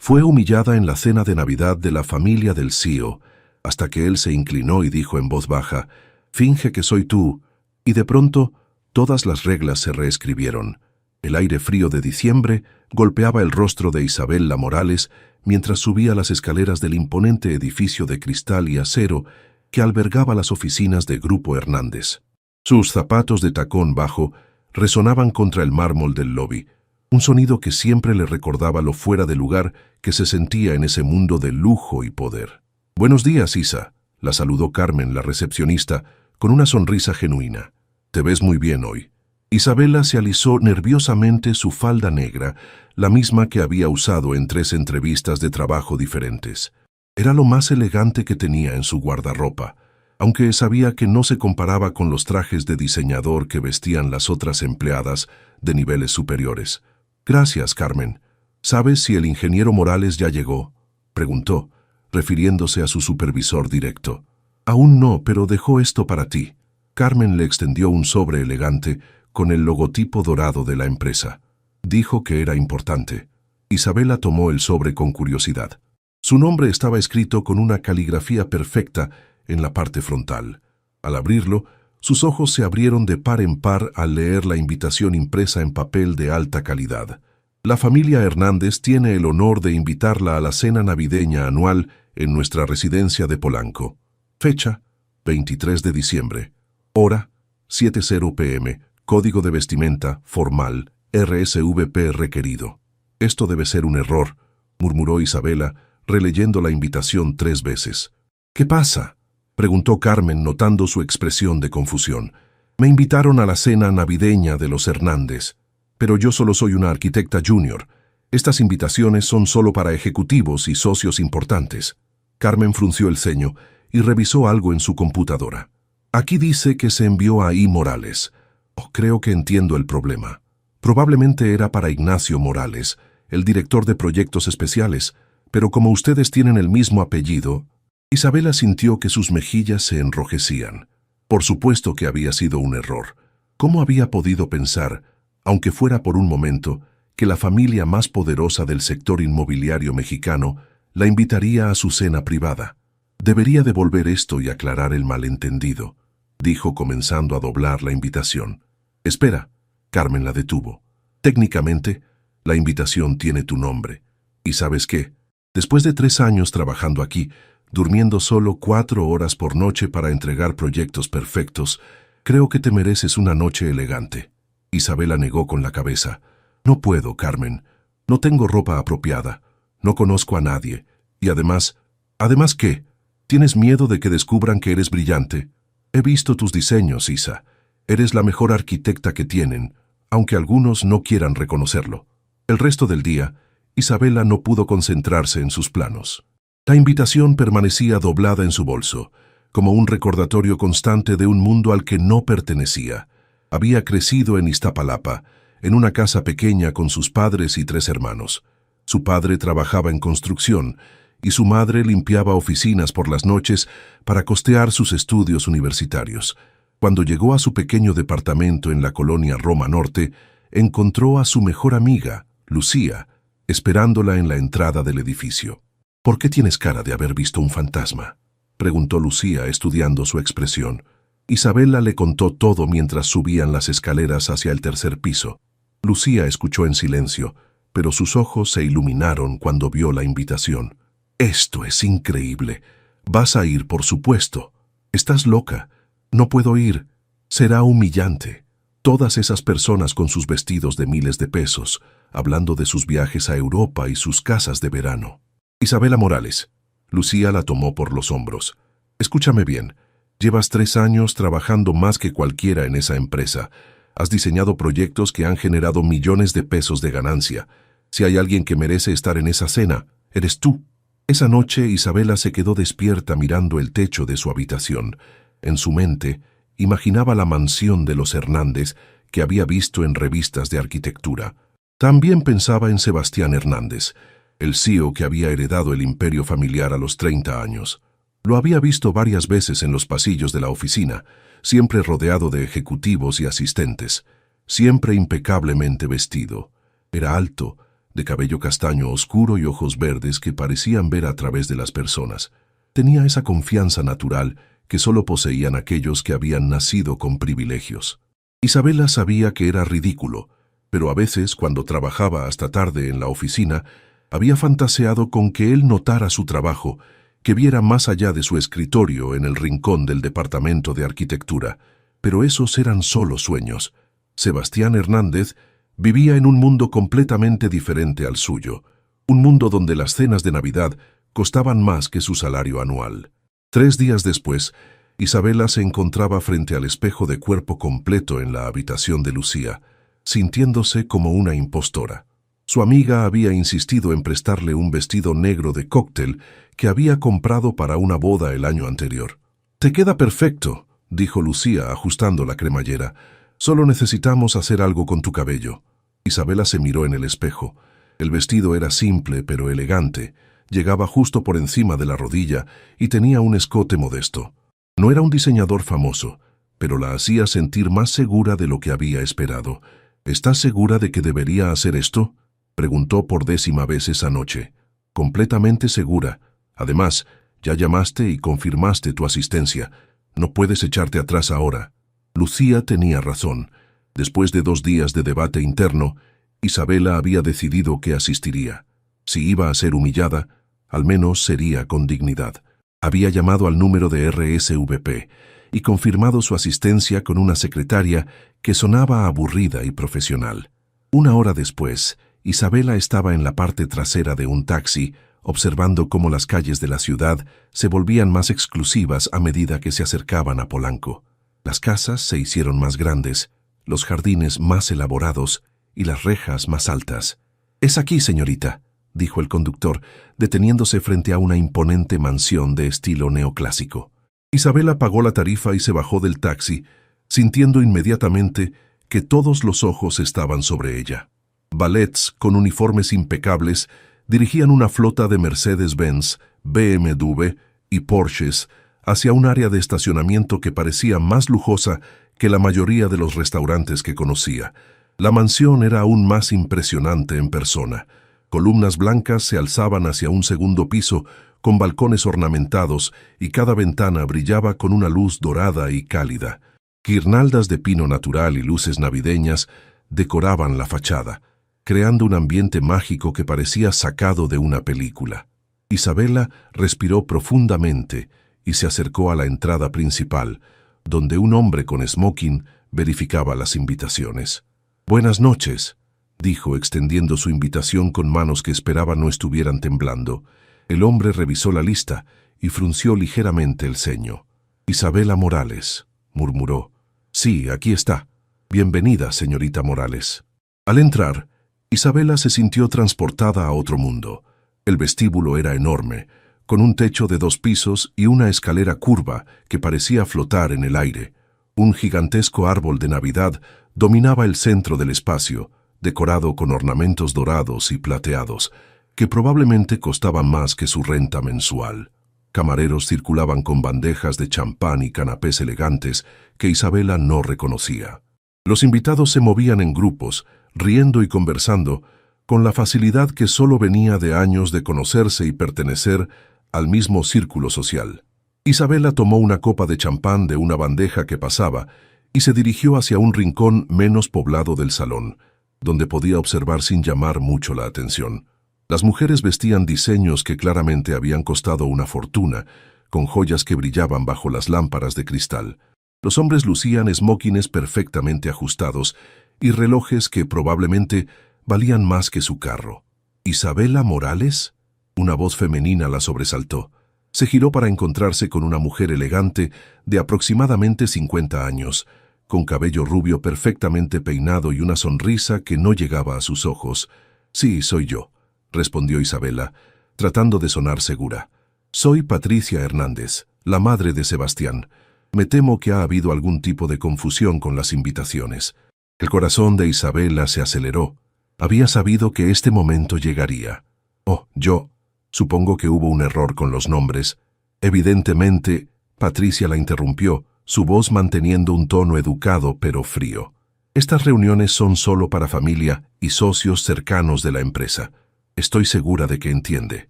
Fue humillada en la cena de Navidad de la familia del CEO, hasta que él se inclinó y dijo en voz baja, «Finge que soy tú», y de pronto todas las reglas se reescribieron. El aire frío de diciembre golpeaba el rostro de Isabela Morales mientras subía las escaleras del imponente edificio de cristal y acero que albergaba las oficinas de Grupo Hernández. Sus zapatos de tacón bajo resonaban contra el mármol del lobby, un sonido que siempre le recordaba lo fuera de lugar que se sentía en ese mundo de lujo y poder. «Buenos días, Isa», la saludó Carmen, la recepcionista, con una sonrisa genuina. «Te ves muy bien hoy». Isabela se alisó nerviosamente su falda negra, la misma que había usado en 3 entrevistas de trabajo diferentes. Era lo más elegante que tenía en su guardarropa, aunque sabía que no se comparaba con los trajes de diseñador que vestían las otras empleadas de niveles superiores. «Gracias, Carmen. ¿Sabes si el ingeniero Morales ya llegó?», preguntó, refiriéndose a su supervisor directo. «Aún no, pero dejó esto para ti». Carmen le extendió un sobre elegante con el logotipo dorado de la empresa. Dijo que era importante. Isabela tomó el sobre con curiosidad. Su nombre estaba escrito con una caligrafía perfecta en la parte frontal. Al abrirlo, sus ojos se abrieron de par en par al leer la invitación impresa en papel de alta calidad. «La familia Hernández tiene el honor de invitarla a la cena navideña anual en nuestra residencia de Polanco. Fecha: 23 de diciembre. Hora: 7:00 p.m. Código de vestimenta formal, RSVP requerido». «Esto debe ser un error», murmuró Isabela, releyendo la invitación 3 veces. «¿Qué pasa?», preguntó Carmen, notando su expresión de confusión. «Me invitaron a la cena navideña de los Hernández, pero yo solo soy una arquitecta junior. Estas invitaciones son solo para ejecutivos y socios importantes». Carmen frunció el ceño y revisó algo en su computadora. «Aquí dice que se envió a I. Morales. Oh, creo que entiendo el problema. Probablemente era para Ignacio Morales, el director de proyectos especiales, pero como ustedes tienen el mismo apellido». Isabela sintió que sus mejillas se enrojecían. Por supuesto que había sido un error. ¿Cómo había podido pensar, aunque fuera por un momento, que la familia más poderosa del sector inmobiliario mexicano la invitaría a su cena privada? «Debería devolver esto y aclarar el malentendido», dijo comenzando a doblar la invitación. «Espera», Carmen la detuvo. «Técnicamente, la invitación tiene tu nombre. ¿Y sabes qué? Después de 3 años trabajando aquí, durmiendo solo 4 horas por noche para entregar proyectos perfectos, creo que te mereces una noche elegante». Isabela negó con la cabeza. «No puedo, Carmen. No tengo ropa apropiada. No conozco a nadie. Y además... ¿Además qué? ¿Tienes miedo de que descubran que eres brillante? He visto tus diseños, Isa. Eres la mejor arquitecta que tienen, aunque algunos no quieran reconocerlo». El resto del día, Isabela no pudo concentrarse en sus planos. La invitación permanecía doblada en su bolso, como un recordatorio constante de un mundo al que no pertenecía. Había crecido en Iztapalapa, en una casa pequeña con sus padres y 3 hermanos. Su padre trabajaba en construcción y su madre limpiaba oficinas por las noches para costear sus estudios universitarios. Cuando llegó a su pequeño departamento en la colonia Roma Norte, encontró a su mejor amiga, Lucía, esperándola en la entrada del edificio. «¿Por qué tienes cara de haber visto un fantasma?», preguntó Lucía, estudiando su expresión. Isabela le contó todo mientras subían las escaleras hacia el 3er piso. Lucía escuchó en silencio, pero sus ojos se iluminaron cuando vio la invitación. «Esto es increíble. Vas a ir, por supuesto. Estás loca. No puedo ir. Será humillante. Todas esas personas con sus vestidos de miles de pesos, hablando de sus viajes a Europa y sus casas de verano». «Isabela Morales». Lucía la tomó por los hombros. «Escúchame bien. Llevas 3 años trabajando más que cualquiera en esa empresa. Has diseñado proyectos que han generado millones de pesos de ganancia. Si hay alguien que merece estar en esa cena, eres tú». Esa noche Isabela se quedó despierta mirando el techo de su habitación. En su mente, imaginaba la mansión de los Hernández que había visto en revistas de arquitectura. También pensaba en Sebastián Hernández, el CEO que había heredado el imperio familiar a los 30 años. Lo había visto varias veces en los pasillos de la oficina, siempre rodeado de ejecutivos y asistentes, siempre impecablemente vestido. Era alto, de cabello castaño oscuro y ojos verdes que parecían ver a través de las personas. Tenía esa confianza natural que solo poseían aquellos que habían nacido con privilegios. Isabela sabía que era ridículo, pero a veces, cuando trabajaba hasta tarde en la oficina, había fantaseado con que él notara su trabajo, que viera más allá de su escritorio en el rincón del departamento de arquitectura. Pero esos eran solo sueños. Sebastián Hernández vivía en un mundo completamente diferente al suyo, un mundo donde las cenas de Navidad costaban más que su salario anual. 3 días después, Isabela se encontraba frente al espejo de cuerpo completo en la habitación de Lucía, sintiéndose como una impostora. Su amiga había insistido en prestarle un vestido negro de cóctel que había comprado para una boda el año anterior. «Te queda perfecto», dijo Lucía ajustando la cremallera. «Solo necesitamos hacer algo con tu cabello». Isabela se miró en el espejo. El vestido era simple pero elegante. Llegaba justo por encima de la rodilla y tenía un escote modesto. No era un diseñador famoso, pero la hacía sentir más segura de lo que había esperado. «¿Estás segura de que debería hacer esto?», preguntó por 10ª vez esa noche. «Completamente segura. Además, ya llamaste y confirmaste tu asistencia. No puedes echarte atrás ahora». Lucía tenía razón. Después de 2 días de debate interno, Isabela había decidido que asistiría. Si iba a ser humillada, al menos sería con dignidad. Había llamado al número de RSVP y confirmado su asistencia con una secretaria que sonaba aburrida y profesional. 1 hora después, Isabela estaba en la parte trasera de un taxi, observando cómo las calles de la ciudad se volvían más exclusivas a medida que se acercaban a Polanco. Las casas se hicieron más grandes, los jardines más elaborados y las rejas más altas. «Es aquí, señorita», dijo el conductor, deteniéndose frente a una imponente mansión de estilo neoclásico. Isabela pagó la tarifa y se bajó del taxi, sintiendo inmediatamente que todos los ojos estaban sobre ella. Valets con uniformes impecables dirigían una flota de Mercedes-Benz, BMW y Porsches hacia un área de estacionamiento que parecía más lujosa que la mayoría de los restaurantes que conocía. La mansión era aún más impresionante en persona. Columnas blancas se alzaban hacia un segundo piso con balcones ornamentados y cada ventana brillaba con una luz dorada y cálida. Guirnaldas de pino natural y luces navideñas decoraban la fachada, creando un ambiente mágico que parecía sacado de una película. Isabela respiró profundamente y se acercó a la entrada principal, donde un hombre con smoking verificaba las invitaciones. «Buenas noches», dijo extendiendo su invitación con manos que esperaba no estuvieran temblando. El hombre revisó la lista y frunció ligeramente el ceño. «Isabela Morales», murmuró. «Sí, aquí está. Bienvenida, señorita Morales». Al entrar, Isabela se sintió transportada a otro mundo. El vestíbulo era enorme, con un techo de 2 pisos y una escalera curva que parecía flotar en el aire. Un gigantesco árbol de Navidad dominaba el centro del espacio, decorado con ornamentos dorados y plateados, que probablemente costaban más que su renta mensual. Camareros circulaban con bandejas de champán y canapés elegantes que Isabela no reconocía. Los invitados se movían en grupos, riendo y conversando, con la facilidad que solo venía de años de conocerse y pertenecer al mismo círculo social. Isabela tomó una copa de champán de una bandeja que pasaba y se dirigió hacia un rincón menos poblado del salón, donde podía observar sin llamar mucho la atención. Las mujeres vestían diseños que claramente habían costado una fortuna, con joyas que brillaban bajo las lámparas de cristal. Los hombres lucían smokines perfectamente ajustados y relojes que probablemente valían más que su carro. «¿Isabela Morales?», una voz femenina la sobresaltó. Se giró para encontrarse con una mujer elegante de aproximadamente 50 años, con cabello rubio perfectamente peinado y una sonrisa que no llegaba a sus ojos. «Sí, soy yo», respondió Isabela, tratando de sonar segura. «Soy Patricia Hernández, la madre de Sebastián. Me temo que ha habido algún tipo de confusión con las invitaciones». El corazón de Isabela se aceleró. Había sabido que este momento llegaría. «Oh, yo. Supongo que hubo un error con los nombres». «Evidentemente», Patricia la interrumpió, su voz manteniendo un tono educado pero frío. Estas reuniones son solo para familia y socios cercanos de la empresa. Estoy segura de que entiende.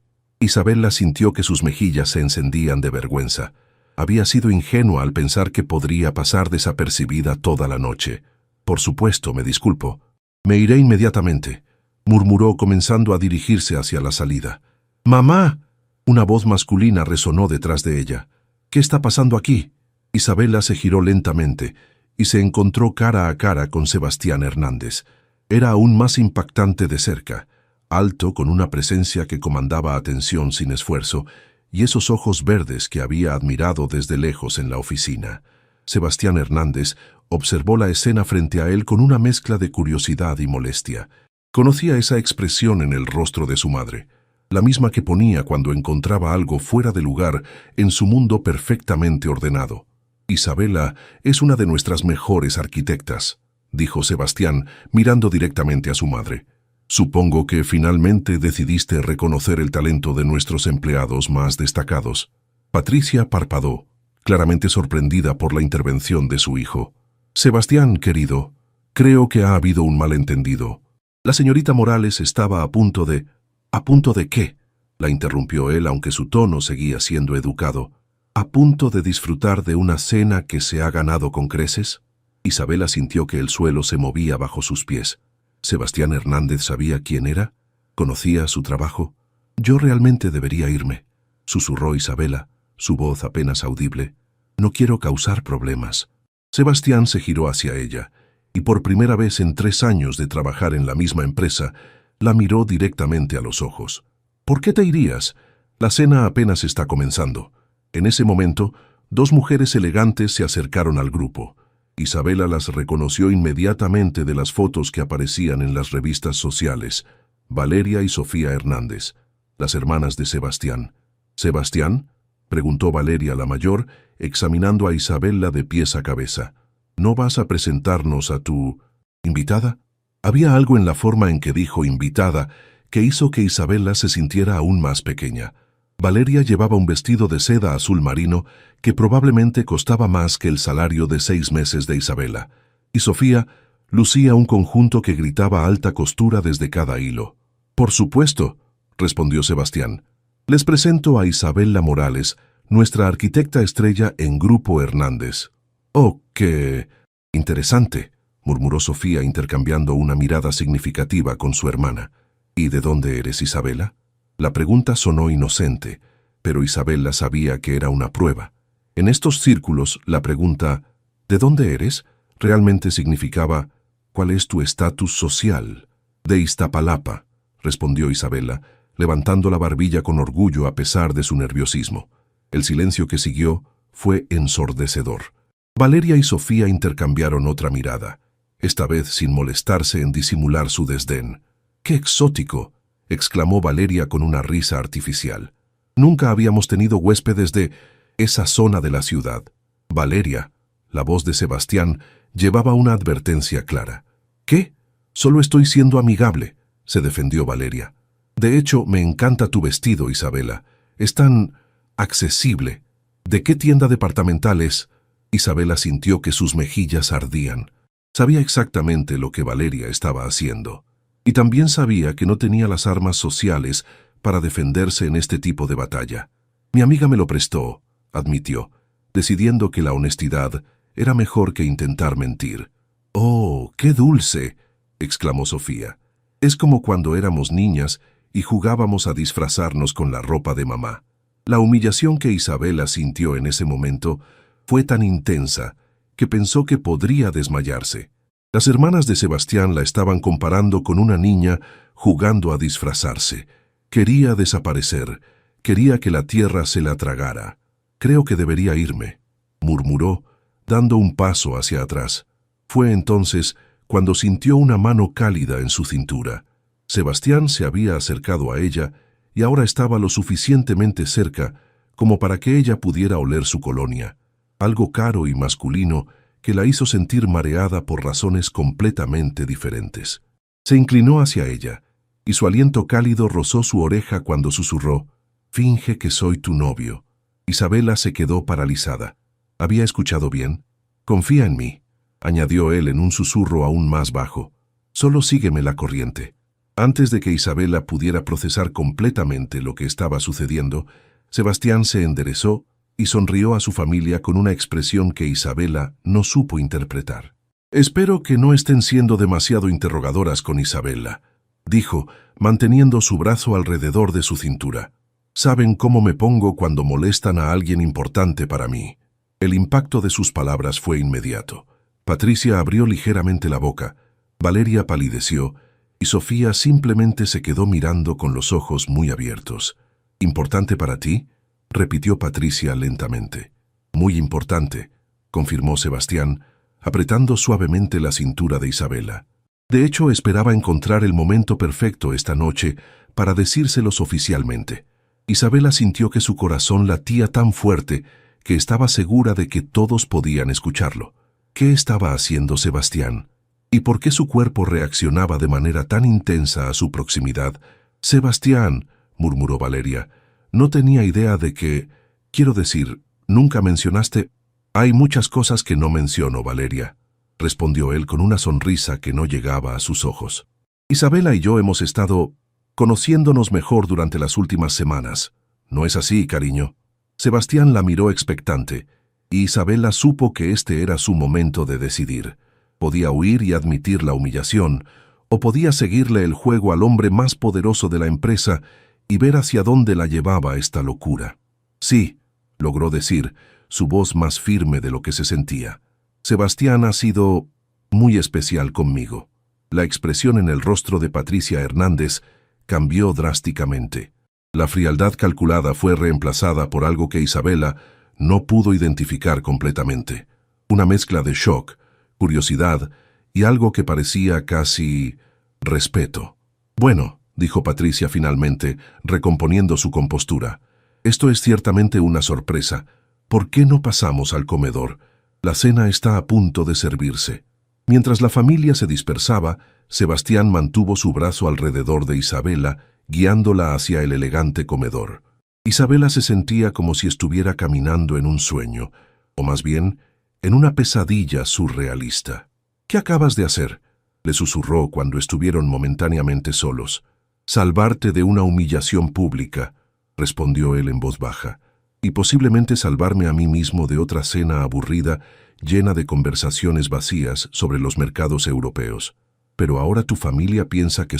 Isabela sintió que sus mejillas se encendían de vergüenza. Había sido ingenua al pensar que podría pasar desapercibida toda la noche. Por supuesto, me disculpo. Me iré inmediatamente, murmuró comenzando a dirigirse hacia la salida. ¡Mamá! Una voz masculina resonó detrás de ella. ¿Qué está pasando aquí? Isabela se giró lentamente y se encontró cara a cara con Sebastián Hernández. Era aún más impactante de cerca, alto, con una presencia que comandaba atención sin esfuerzo, y esos ojos verdes que había admirado desde lejos en la oficina. Sebastián Hernández observó la escena frente a él con una mezcla de curiosidad y molestia. Conocía esa expresión en el rostro de su madre, la misma que ponía cuando encontraba algo fuera de lugar en su mundo perfectamente ordenado. Isabela es una de nuestras mejores arquitectas, dijo Sebastián, mirando directamente a su madre. Supongo que finalmente decidiste reconocer el talento de nuestros empleados más destacados. Patricia parpadeó, claramente sorprendida por la intervención de su hijo. Sebastián, querido, creo que ha habido un malentendido. La señorita Morales estaba a punto de... ¿A punto de qué? La interrumpió él, aunque su tono seguía siendo educado. ¿A punto de disfrutar de una cena que se ha ganado con creces? Isabela sintió que el suelo se movía bajo sus pies. ¿Sebastián Hernández sabía quién era? ¿Conocía su trabajo? Yo realmente debería irme, susurró Isabela, su voz apenas audible. No quiero causar problemas. Sebastián se giró hacia ella, y por primera vez en 3 años de trabajar en la misma empresa, la miró directamente a los ojos. ¿Por qué te irías? La cena apenas está comenzando. En ese momento, 2 mujeres elegantes se acercaron al grupo. Isabela las reconoció inmediatamente de las fotos que aparecían en las revistas sociales. Valeria y Sofía Hernández, las hermanas de Sebastián. ¿Sebastián?, preguntó Valeria la mayor, examinando a Isabela de pies a cabeza. ¿No vas a presentarnos a tu invitada? Había algo en la forma en que dijo invitada que hizo que Isabela se sintiera aún más pequeña. Valeria llevaba un vestido de seda azul marino que probablemente costaba más que el salario de 6 meses de Isabela, y Sofía lucía un conjunto que gritaba alta costura desde cada hilo. «Por supuesto», respondió Sebastián. «Les presento a Isabela Morales, nuestra arquitecta estrella en Grupo Hernández». «Oh, qué interesante», murmuró Sofía intercambiando una mirada significativa con su hermana. «¿Y de dónde eres, Isabela?» La pregunta sonó inocente, pero Isabela sabía que era una prueba. En estos círculos, la pregunta «¿de dónde eres?» realmente significaba «¿cuál es tu estatus social?» «De Iztapalapa», respondió Isabela, levantando la barbilla con orgullo a pesar de su nerviosismo. El silencio que siguió fue ensordecedor. Valeria y Sofía intercambiaron otra mirada, esta vez sin molestarse en disimular su desdén. «¡Qué exótico!», exclamó Valeria con una risa artificial. «Nunca habíamos tenido huéspedes de esa zona de la ciudad». «Valeria», la voz de Sebastián llevaba una advertencia clara. «¿Qué? Solo estoy siendo amigable», se defendió Valeria. «De hecho, me encanta tu vestido, Isabela. Es tan accesible. ¿De qué tienda departamental es?» Isabela sintió que sus mejillas ardían. Sabía exactamente lo que Valeria estaba haciendo. Y también sabía que no tenía las armas sociales para defenderse en este tipo de batalla. «Mi amiga me lo prestó», admitió, decidiendo que la honestidad era mejor que intentar mentir. «¡Oh, qué dulce!», exclamó Sofía. «Es como cuando éramos niñas y jugábamos a disfrazarnos con la ropa de mamá». La humillación que Isabela sintió en ese momento fue tan intensa que pensó que podría desmayarse. Las hermanas de Sebastián la estaban comparando con una niña jugando a disfrazarse. Quería desaparecer, quería que la tierra se la tragara. «Creo que debería irme», murmuró, dando un paso hacia atrás. Fue entonces cuando sintió una mano cálida en su cintura. Sebastián se había acercado a ella y ahora estaba lo suficientemente cerca como para que ella pudiera oler su colonia, algo caro y masculino que la hizo sentir mareada por razones completamente diferentes. Se inclinó hacia ella, y su aliento cálido rozó su oreja cuando susurró: «Finge que soy tu novio». Isabela se quedó paralizada. ¿Había escuchado bien? «Confía en mí». añadió él en un susurro aún más bajo. Solo sígueme la corriente. Antes de que Isabela pudiera procesar completamente lo que estaba sucediendo, Sebastián se enderezó y sonrió a su familia con una expresión que Isabela no supo interpretar. «Espero que no estén siendo demasiado interrogadoras con Isabela», dijo, manteniendo su brazo alrededor de su cintura. «Saben cómo me pongo cuando molestan a alguien importante para mí». El impacto de sus palabras fue inmediato. Patricia abrió ligeramente la boca, Valeria palideció, y Sofía simplemente se quedó mirando con los ojos muy abiertos. «¿Importante para ti?», repitió Patricia lentamente. «Muy importante», confirmó Sebastián, apretando suavemente la cintura de Isabela. De hecho, esperaba encontrar el momento perfecto esta noche para decírselos oficialmente. Isabela sintió que su corazón latía tan fuerte que estaba segura de que todos podían escucharlo. ¿Qué estaba haciendo Sebastián? ¿Y por qué su cuerpo reaccionaba de manera tan intensa a su proximidad? «Sebastián», murmuró Valeria, «no tenía idea de que... Quiero decir, nunca mencionaste...» «Hay muchas cosas que no menciono, Valeria», respondió él con una sonrisa que no llegaba a sus ojos. «Isabela y yo hemos estado conociéndonos mejor durante las últimas semanas. ¿No es así, cariño?» Sebastián la miró expectante, y Isabela supo que este era su momento de decidir. Podía huir y admitir la humillación, o podía seguirle el juego al hombre más poderoso de la empresa y ver hacia dónde la llevaba esta locura. «Sí», logró decir, su voz más firme de lo que se sentía. «Sebastián ha sido muy especial conmigo». La expresión en el rostro de Patricia Hernández cambió drásticamente. La frialdad calculada fue reemplazada por algo que Isabela no pudo identificar completamente. Una mezcla de shock, curiosidad y algo que parecía casi respeto. «Bueno», dijo Patricia finalmente, recomponiendo su compostura, «esto es ciertamente una sorpresa. ¿Por qué no pasamos al comedor? La cena está a punto de servirse». Mientras la familia se dispersaba, Sebastián mantuvo su brazo alrededor de Isabela, guiándola hacia el elegante comedor. Isabela se sentía como si estuviera caminando en un sueño, o más bien, en una pesadilla surrealista. «¿Qué acabas de hacer?», le susurró cuando estuvieron momentáneamente solos. «Salvarte de una humillación pública», respondió él en voz baja, «y posiblemente salvarme a mí mismo de otra cena aburrida llena de conversaciones vacías sobre los mercados europeos. Pero ahora tu familia piensa que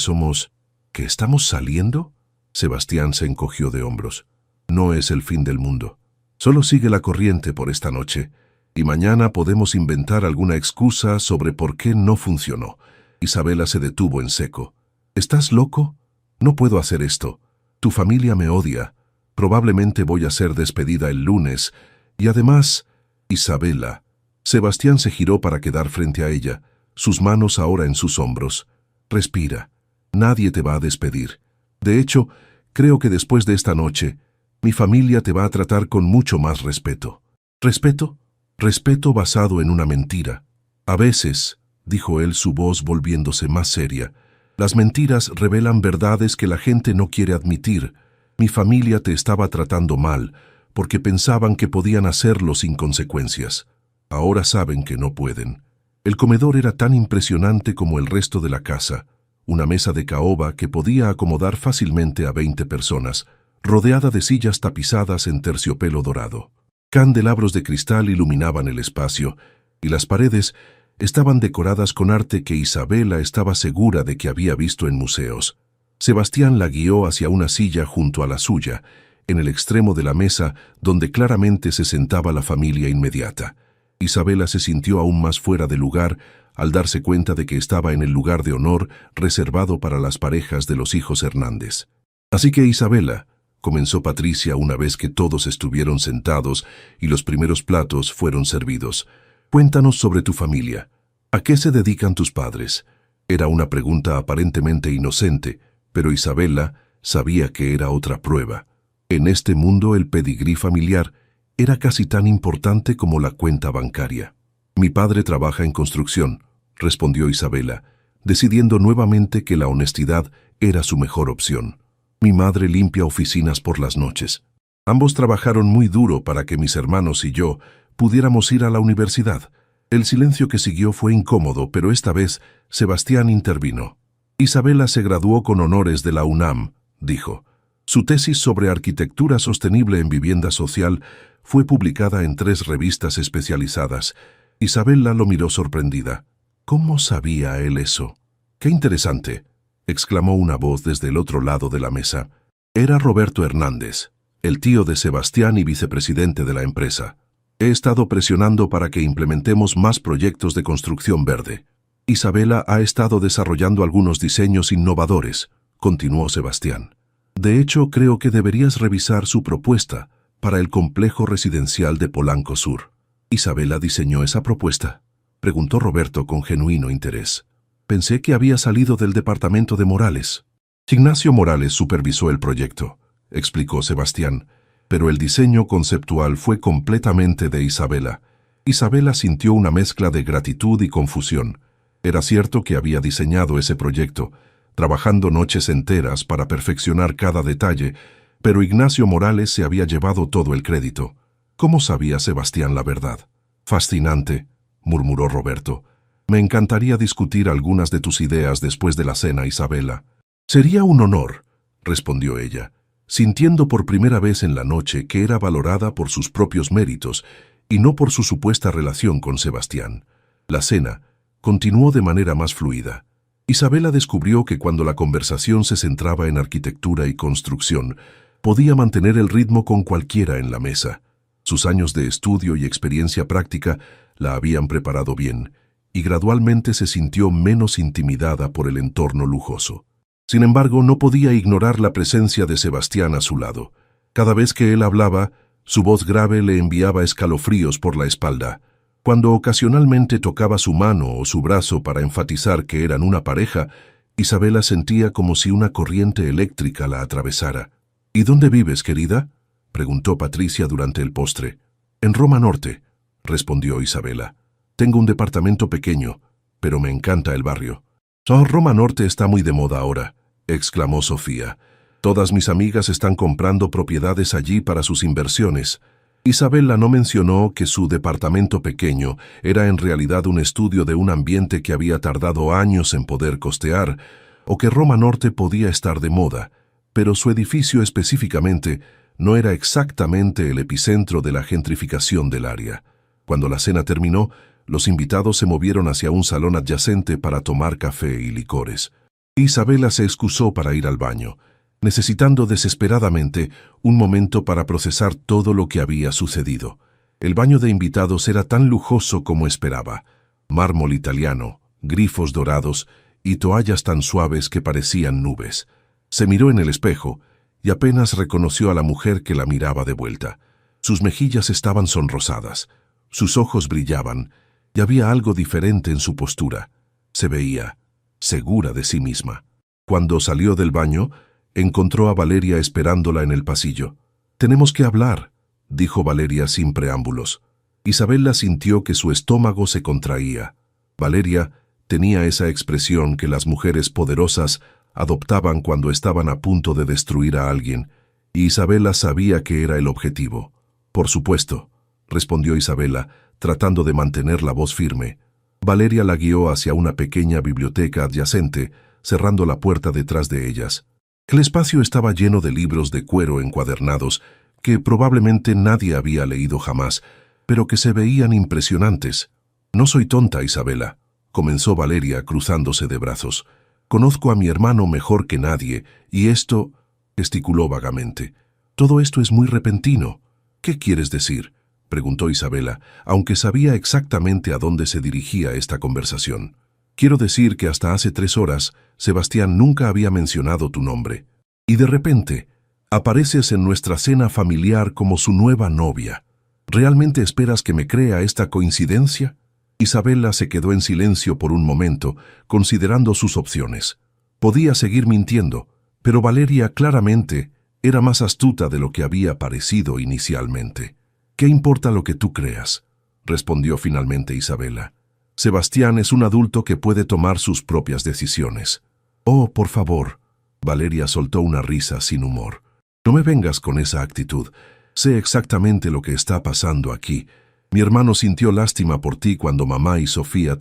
¿que estamos saliendo?». Sebastián se encogió de hombros. «No es el fin del mundo. Solo sigue la corriente por esta noche, y mañana podemos inventar alguna excusa sobre por qué no funcionó». Isabela se detuvo en seco. «¿Estás loco? No puedo hacer esto. Tu familia me odia. Probablemente voy a ser despedida el lunes. Y además, Isabela». Sebastián se giró para quedar frente a ella, sus manos ahora en sus hombros. «Respira. Nadie te va a despedir. De hecho, creo que después de esta noche, mi familia te va a tratar con mucho más respeto». «¿Respeto? Respeto basado en una mentira». «A veces», dijo él, su voz volviéndose más seria, «las mentiras revelan verdades que la gente no quiere admitir. Mi familia te estaba tratando mal, porque pensaban que podían hacerlo sin consecuencias. Ahora saben que no pueden». El comedor era tan impresionante como el resto de la casa, una mesa de caoba que podía acomodar fácilmente a 20 personas, rodeada de sillas tapizadas en terciopelo dorado. Candelabros de cristal iluminaban el espacio, y las paredes estaban decoradas con arte que Isabela estaba segura de que había visto en museos. Sebastián la guió hacia una silla junto a la suya, en el extremo de la mesa donde claramente se sentaba la familia inmediata. Isabela se sintió aún más fuera de lugar al darse cuenta de que estaba en el lugar de honor reservado para las parejas de los hijos Hernández. «Así que, Isabela», comenzó Patricia una vez que todos estuvieron sentados y los primeros platos fueron servidos, «cuéntanos sobre tu familia. ¿A qué se dedican tus padres?». Era una pregunta aparentemente inocente, pero Isabela sabía que era otra prueba. En este mundo el pedigrí familiar era casi tan importante como la cuenta bancaria. «Mi padre trabaja en construcción», respondió Isabela, decidiendo nuevamente que la honestidad era su mejor opción. «Mi madre limpia oficinas por las noches. Ambos trabajaron muy duro para que mis hermanos y yo pudiéramos ir a la universidad. El silencio que siguió fue incómodo, pero esta vez Sebastián intervino. Isabela se graduó con honores de la UNAM, dijo. Su tesis sobre arquitectura sostenible en vivienda social fue publicada en 3 revistas especializadas. Isabela lo miró sorprendida. ¿Cómo sabía él eso? ¡Qué interesante!, exclamó una voz desde el otro lado de la mesa. Era Roberto Hernández, el tío de Sebastián y vicepresidente de la empresa. He estado presionando para que implementemos más proyectos de construcción verde. Isabela ha estado desarrollando algunos diseños innovadores, continuó Sebastián. De hecho, creo que deberías revisar su propuesta para el complejo residencial de Polanco Sur. ¿Isabela diseñó esa propuesta?, preguntó Roberto con genuino interés. Pensé que había salido del departamento de Morales. Ignacio Morales supervisó el proyecto, explicó Sebastián, pero el diseño conceptual fue completamente de Isabela. Isabela sintió una mezcla de gratitud y confusión. Era cierto que había diseñado ese proyecto, trabajando noches enteras para perfeccionar cada detalle, pero Ignacio Morales se había llevado todo el crédito. ¿Cómo sabía Sebastián la verdad? Fascinante, murmuró Roberto. Me encantaría discutir algunas de tus ideas después de la cena, Isabela. Sería un honor, respondió ella, sintiendo por primera vez en la noche que era valorada por sus propios méritos y no por su supuesta relación con Sebastián. La cena continuó de manera más fluida. Isabela descubrió que cuando la conversación se centraba en arquitectura y construcción, podía mantener el ritmo con cualquiera en la mesa. Sus años de estudio y experiencia práctica la habían preparado bien, y gradualmente se sintió menos intimidada por el entorno lujoso. Sin embargo, no podía ignorar la presencia de Sebastián a su lado. Cada vez que él hablaba, su voz grave le enviaba escalofríos por la espalda. Cuando ocasionalmente tocaba su mano o su brazo para enfatizar que eran una pareja, Isabela sentía como si una corriente eléctrica la atravesara. ¿Y dónde vives, querida?, preguntó Patricia durante el postre. En Roma Norte, respondió Isabela. Tengo un departamento pequeño, pero me encanta el barrio. Oh, Roma Norte está muy de moda ahora, exclamó Sofía. Todas mis amigas están comprando propiedades allí para sus inversiones. Isabela no mencionó que su departamento pequeño era en realidad un estudio de un ambiente que había tardado años en poder costear, o que Roma Norte podía estar de moda, pero su edificio específicamente no era exactamente el epicentro de la gentrificación del área. Cuando la cena terminó, los invitados se movieron hacia un salón adyacente para tomar café y licores. Isabela se excusó para ir al baño, necesitando desesperadamente un momento para procesar todo lo que había sucedido. El baño de invitados era tan lujoso como esperaba. Mármol italiano, grifos dorados y toallas tan suaves que parecían nubes. Se miró en el espejo y apenas reconoció a la mujer que la miraba de vuelta. Sus mejillas estaban sonrosadas, sus ojos brillaban, y había algo diferente en su postura. Se veía segura de sí misma. Cuando salió del baño, encontró a Valeria esperándola en el pasillo. «Tenemos que hablar», dijo Valeria sin preámbulos. Isabela sintió que su estómago se contraía. Valeria tenía esa expresión que las mujeres poderosas adoptaban cuando estaban a punto de destruir a alguien, y Isabela sabía que era el objetivo. «Por supuesto», respondió Isabela, tratando de mantener la voz firme. Valeria la guió hacia una pequeña biblioteca adyacente, cerrando la puerta detrás de ellas. El espacio estaba lleno de libros de cuero encuadernados que probablemente nadie había leído jamás, pero que se veían impresionantes. «No soy tonta, Isabela», comenzó Valeria cruzándose de brazos. «Conozco a mi hermano mejor que nadie, y esto…» gesticuló vagamente. «Todo esto es muy repentino. ¿Qué quieres decir?», preguntó Isabela, aunque sabía exactamente a dónde se dirigía esta conversación. «Quiero decir que hasta hace 3 horas Sebastián nunca había mencionado tu nombre. Y de repente, apareces en nuestra cena familiar como su nueva novia. ¿Realmente esperas que me crea esta coincidencia?». Isabela se quedó en silencio por un momento, considerando sus opciones. Podía seguir mintiendo, pero Valeria claramente era más astuta de lo que había parecido inicialmente. «¿Qué importa lo que tú creas?», respondió finalmente Isabela. «Sebastián es un adulto que puede tomar sus propias decisiones». «Oh, por favor», Valeria soltó una risa sin humor. «No me vengas con esa actitud. Sé exactamente lo que está pasando aquí. Mi hermano sintió lástima por ti cuando mamá y Sofía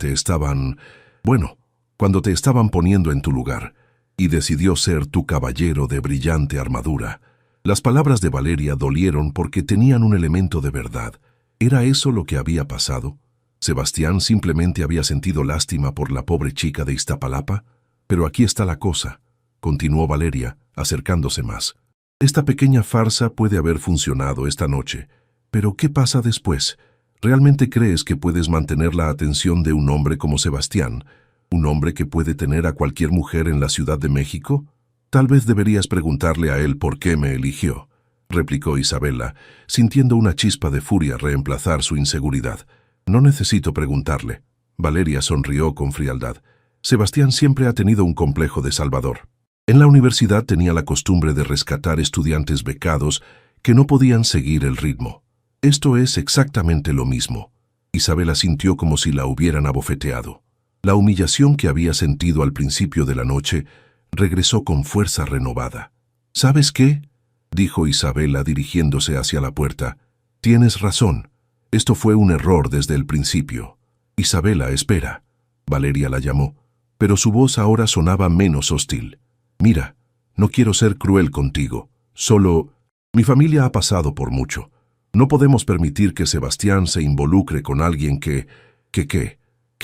cuando te estaban poniendo en tu lugar, y decidió ser tu caballero de brillante armadura. Las palabras de Valeria dolieron porque tenían un elemento de verdad. ¿Era eso lo que había pasado? ¿Sebastián simplemente había sentido lástima por la pobre chica de Iztapalapa? Pero aquí está la cosa, continuó Valeria, acercándose más. Esta pequeña farsa puede haber funcionado esta noche, pero ¿qué pasa después? ¿Realmente crees que puedes mantener la atención de un hombre como Sebastián, un hombre que puede tener a cualquier mujer en la Ciudad de México? Tal vez deberías preguntarle a él por qué me eligió, replicó Isabela, sintiendo una chispa de furia reemplazar su inseguridad. No necesito preguntarle. Valeria sonrió con frialdad. Sebastián siempre ha tenido un complejo de salvador. En la universidad tenía la costumbre de rescatar estudiantes becados que no podían seguir el ritmo. Esto es exactamente lo mismo. Isabela sintió como si la hubieran abofeteado. La humillación que había sentido al principio de la noche regresó con fuerza renovada. ¿Sabes qué?, dijo Isabela dirigiéndose hacia la puerta. Tienes razón. Esto fue un error desde el principio. Isabela, espera. Valeria la llamó, pero su voz ahora sonaba menos hostil. Mira, no quiero ser cruel contigo. Solo, mi familia ha pasado por mucho. No podemos permitir que Sebastián se involucre con alguien que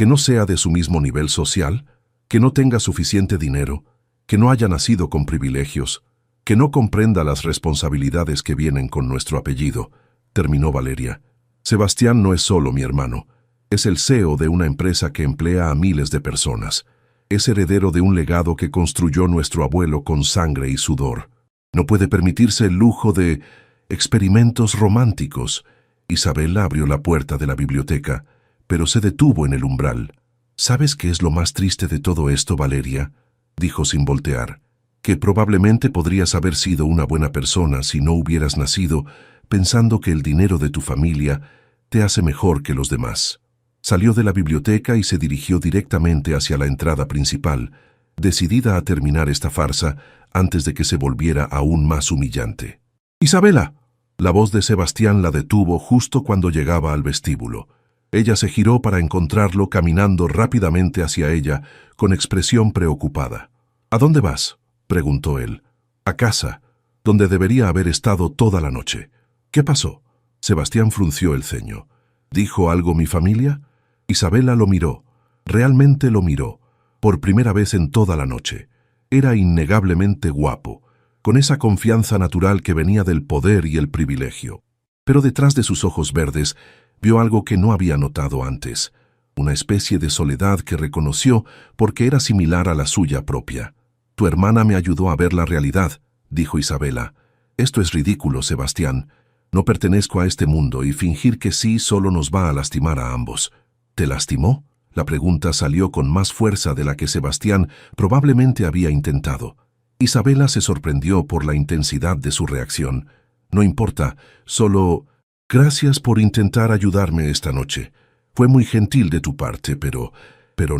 no sea de su mismo nivel social, que no tenga suficiente dinero, que no haya nacido con privilegios, que no comprenda las responsabilidades que vienen con nuestro apellido, terminó Valeria. Sebastián no es solo mi hermano, es el CEO de una empresa que emplea a miles de personas. Es heredero de un legado que construyó nuestro abuelo con sangre y sudor. No puede permitirse el lujo de experimentos románticos. Isabela abrió la puerta de la biblioteca, pero se detuvo en el umbral. ¿Sabes qué es lo más triste de todo esto, Valeria?, dijo sin voltear. Que probablemente podrías haber sido una buena persona si no hubieras nacido pensando que el dinero de tu familia te hace mejor que los demás. Salió de la biblioteca y se dirigió directamente hacia la entrada principal, decidida a terminar esta farsa antes de que se volviera aún más humillante. ¡Isabela! La voz de Sebastián la detuvo justo cuando llegaba al vestíbulo. Ella se giró para encontrarlo caminando rápidamente hacia ella, con expresión preocupada. ¿A dónde vas?, preguntó él. A casa, donde debería haber estado toda la noche. ¿Qué pasó? Sebastián frunció el ceño. ¿Dijo algo mi familia? Isabela lo miró. Realmente lo miró. Por primera vez en toda la noche. Era innegablemente guapo, con esa confianza natural que venía del poder y el privilegio. Pero detrás de sus ojos verdes vio algo que no había notado antes, una especie de soledad que reconoció porque era similar a la suya propia. Tu hermana me ayudó a ver la realidad, dijo Isabela. Esto es ridículo, Sebastián. No pertenezco a este mundo y fingir que sí solo nos va a lastimar a ambos. ¿Te lastimó? La pregunta salió con más fuerza de la que Sebastián probablemente había intentado. Isabela se sorprendió por la intensidad de su reacción. No importa, solo... Gracias por intentar ayudarme esta noche. Fue muy gentil de tu parte, pero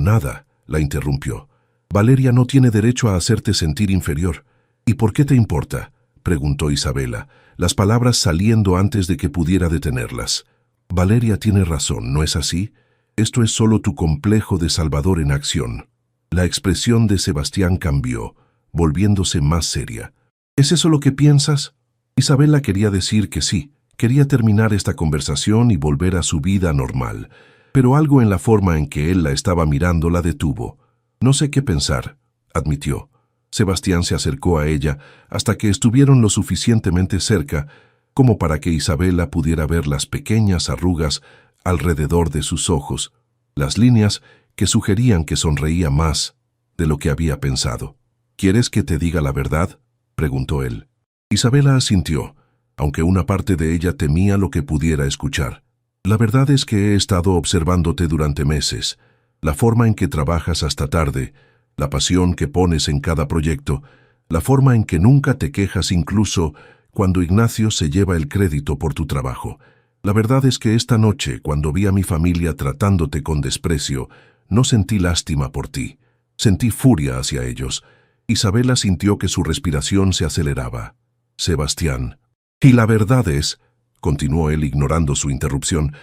nada, la interrumpió. Valeria no tiene derecho a hacerte sentir inferior. ¿Y por qué te importa?, preguntó Isabela, las palabras saliendo antes de que pudiera detenerlas. Valeria tiene razón, ¿no es así? Esto es solo tu complejo de salvador en acción. La expresión de Sebastián cambió, volviéndose más seria. ¿Es eso lo que piensas? Isabela quería decir que sí. Quería terminar esta conversación y volver a su vida normal, pero algo en la forma en que él la estaba mirando la detuvo. No sé qué pensar, admitió. Sebastián se acercó a ella hasta que estuvieron lo suficientemente cerca como para que Isabela pudiera ver las pequeñas arrugas alrededor de sus ojos, las líneas que sugerían que sonreía más de lo que había pensado. ¿Quieres que te diga la verdad?, preguntó él. Isabela asintió, aunque una parte de ella temía lo que pudiera escuchar. La verdad es que he estado observándote durante meses, la forma en que trabajas hasta tarde, la pasión que pones en cada proyecto, la forma en que nunca te quejas incluso cuando Ignacio se lleva el crédito por tu trabajo. La verdad es que esta noche, cuando vi a mi familia tratándote con desprecio, no sentí lástima por ti, sentí furia hacia ellos. Isabela sintió que su respiración se aceleraba. Sebastián. Y la verdad es, continuó él ignorando su interrupción,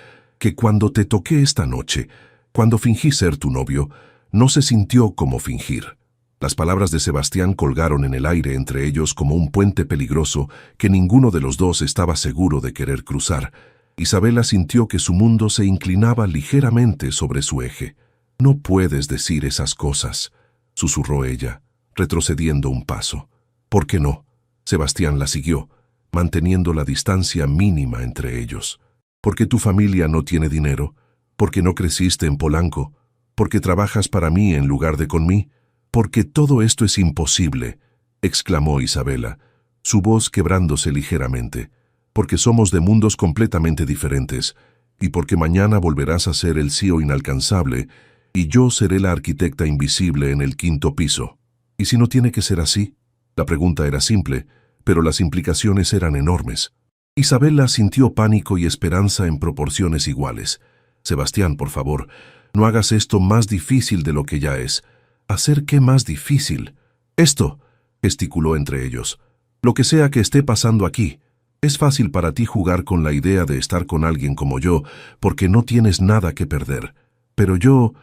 que cuando te toqué esta noche, cuando fingí ser tu novio, no se sintió como fingir. Las palabras de Sebastián colgaron en el aire entre ellos como un puente peligroso que ninguno de los dos estaba seguro de querer cruzar. Isabela sintió que su mundo se inclinaba ligeramente sobre su eje. «No puedes decir esas cosas», susurró ella, retrocediendo un paso. «¿Por qué no?». Sebastián la siguió, manteniendo la distancia mínima entre ellos. «Porque tu familia no tiene dinero, porque no creciste en Polanco, porque trabajas para mí en lugar de con mí, porque todo esto es imposible», exclamó Isabela, su voz quebrándose ligeramente. «Porque somos de mundos completamente diferentes, y porque mañana volverás a ser el CEO inalcanzable, y yo seré la arquitecta invisible en el 5º piso. ¿Y si no tiene que ser así?». La pregunta era simple, pero las implicaciones eran enormes. Isabela sintió pánico y esperanza en proporciones iguales. «Sebastián, por favor, no hagas esto más difícil de lo que ya es». «¿Hacer qué más difícil?». «Esto», gesticuló entre ellos. «Lo que sea que esté pasando aquí. Es fácil para ti jugar con la idea de estar con alguien como yo, porque no tienes nada que perder. Pero yo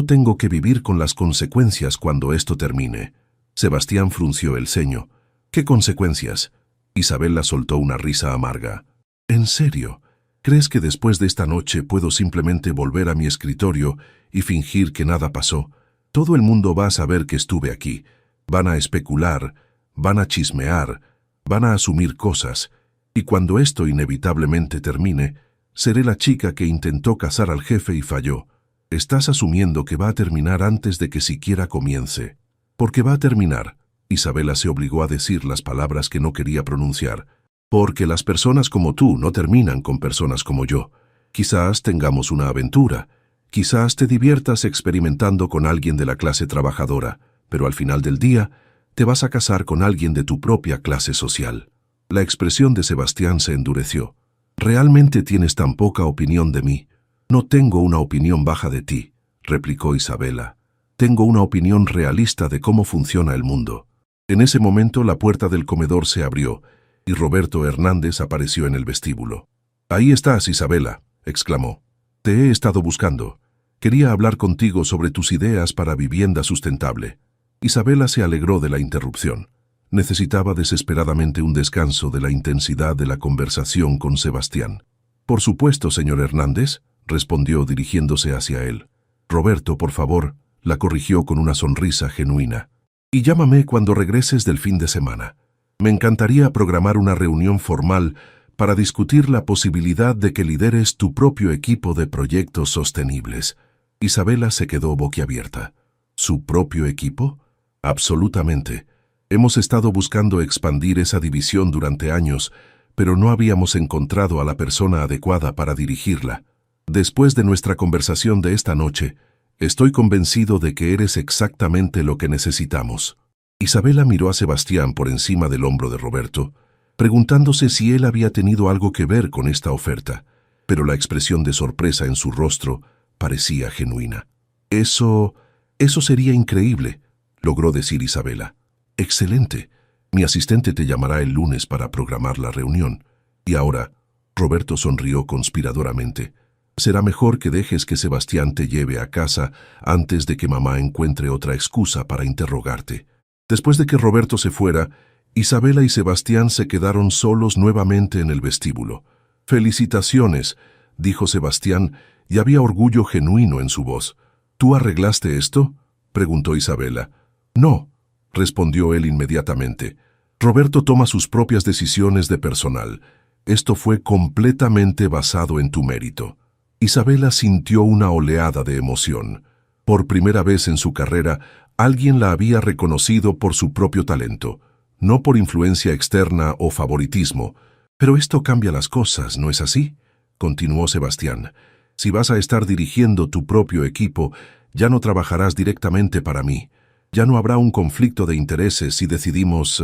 tengo que vivir con las consecuencias cuando esto termine». Sebastián frunció el ceño. «¿Qué consecuencias?». Isabela soltó una risa amarga. «¿En serio? ¿Crees que después de esta noche puedo simplemente volver a mi escritorio y fingir que nada pasó? Todo el mundo va a saber que estuve aquí. Van a especular, van a chismear, van a asumir cosas. Y cuando esto inevitablemente termine, seré la chica que intentó casar al jefe y falló. Estás asumiendo que va a terminar antes de que siquiera comience». «¿Por qué va a terminar?». Isabela se obligó a decir las palabras que no quería pronunciar. «Porque las personas como tú no terminan con personas como yo. Quizás tengamos una aventura. Quizás te diviertas experimentando con alguien de la clase trabajadora, pero al final del día te vas a casar con alguien de tu propia clase social». La expresión de Sebastián se endureció. «¿Realmente tienes tan poca opinión de mí?». «No tengo una opinión baja de ti», replicó Isabela. «Tengo una opinión realista de cómo funciona el mundo». En ese momento la puerta del comedor se abrió y Roberto Hernández apareció en el vestíbulo. «Ahí estás, Isabela», exclamó. «Te he estado buscando. Quería hablar contigo sobre tus ideas para vivienda sustentable». Isabela se alegró de la interrupción. Necesitaba desesperadamente un descanso de la intensidad de la conversación con Sebastián. «Por supuesto, señor Hernández», respondió dirigiéndose hacia él. «Roberto, por favor», la corrigió con una sonrisa genuina. «Y llámame cuando regreses del fin de semana. Me encantaría programar una reunión formal para discutir la posibilidad de que lideres tu propio equipo de proyectos sostenibles». Isabela se quedó boquiabierta. ¿Su propio equipo? Absolutamente. Hemos estado buscando expandir esa división durante años, pero no habíamos encontrado a la persona adecuada para dirigirla. Después de nuestra conversación de esta noche, estoy convencido de que eres exactamente lo que necesitamos». Isabela miró a Sebastián por encima del hombro de Roberto, preguntándose si él había tenido algo que ver con esta oferta, pero la expresión de sorpresa en su rostro parecía genuina. Eso sería increíble», logró decir Isabela. «Excelente. Mi asistente te llamará el lunes para programar la reunión. Y ahora», Roberto sonrió conspiradoramente, «será mejor que dejes que Sebastián te lleve a casa antes de que mamá encuentre otra excusa para interrogarte». Después de que Roberto se fuera, Isabela y Sebastián se quedaron solos nuevamente en el vestíbulo. «Felicitaciones», dijo Sebastián, y había orgullo genuino en su voz. «¿Tú arreglaste esto?», preguntó Isabela. «No», respondió él inmediatamente. «Roberto toma sus propias decisiones de personal. Esto fue completamente basado en tu mérito». Isabela sintió una oleada de emoción. Por primera vez en su carrera, alguien la había reconocido por su propio talento, no por influencia externa o favoritismo. «Pero esto cambia las cosas, ¿no es así?», continuó Sebastián. «Si vas a estar dirigiendo tu propio equipo, ya no trabajarás directamente para mí. Ya no habrá un conflicto de intereses si decidimos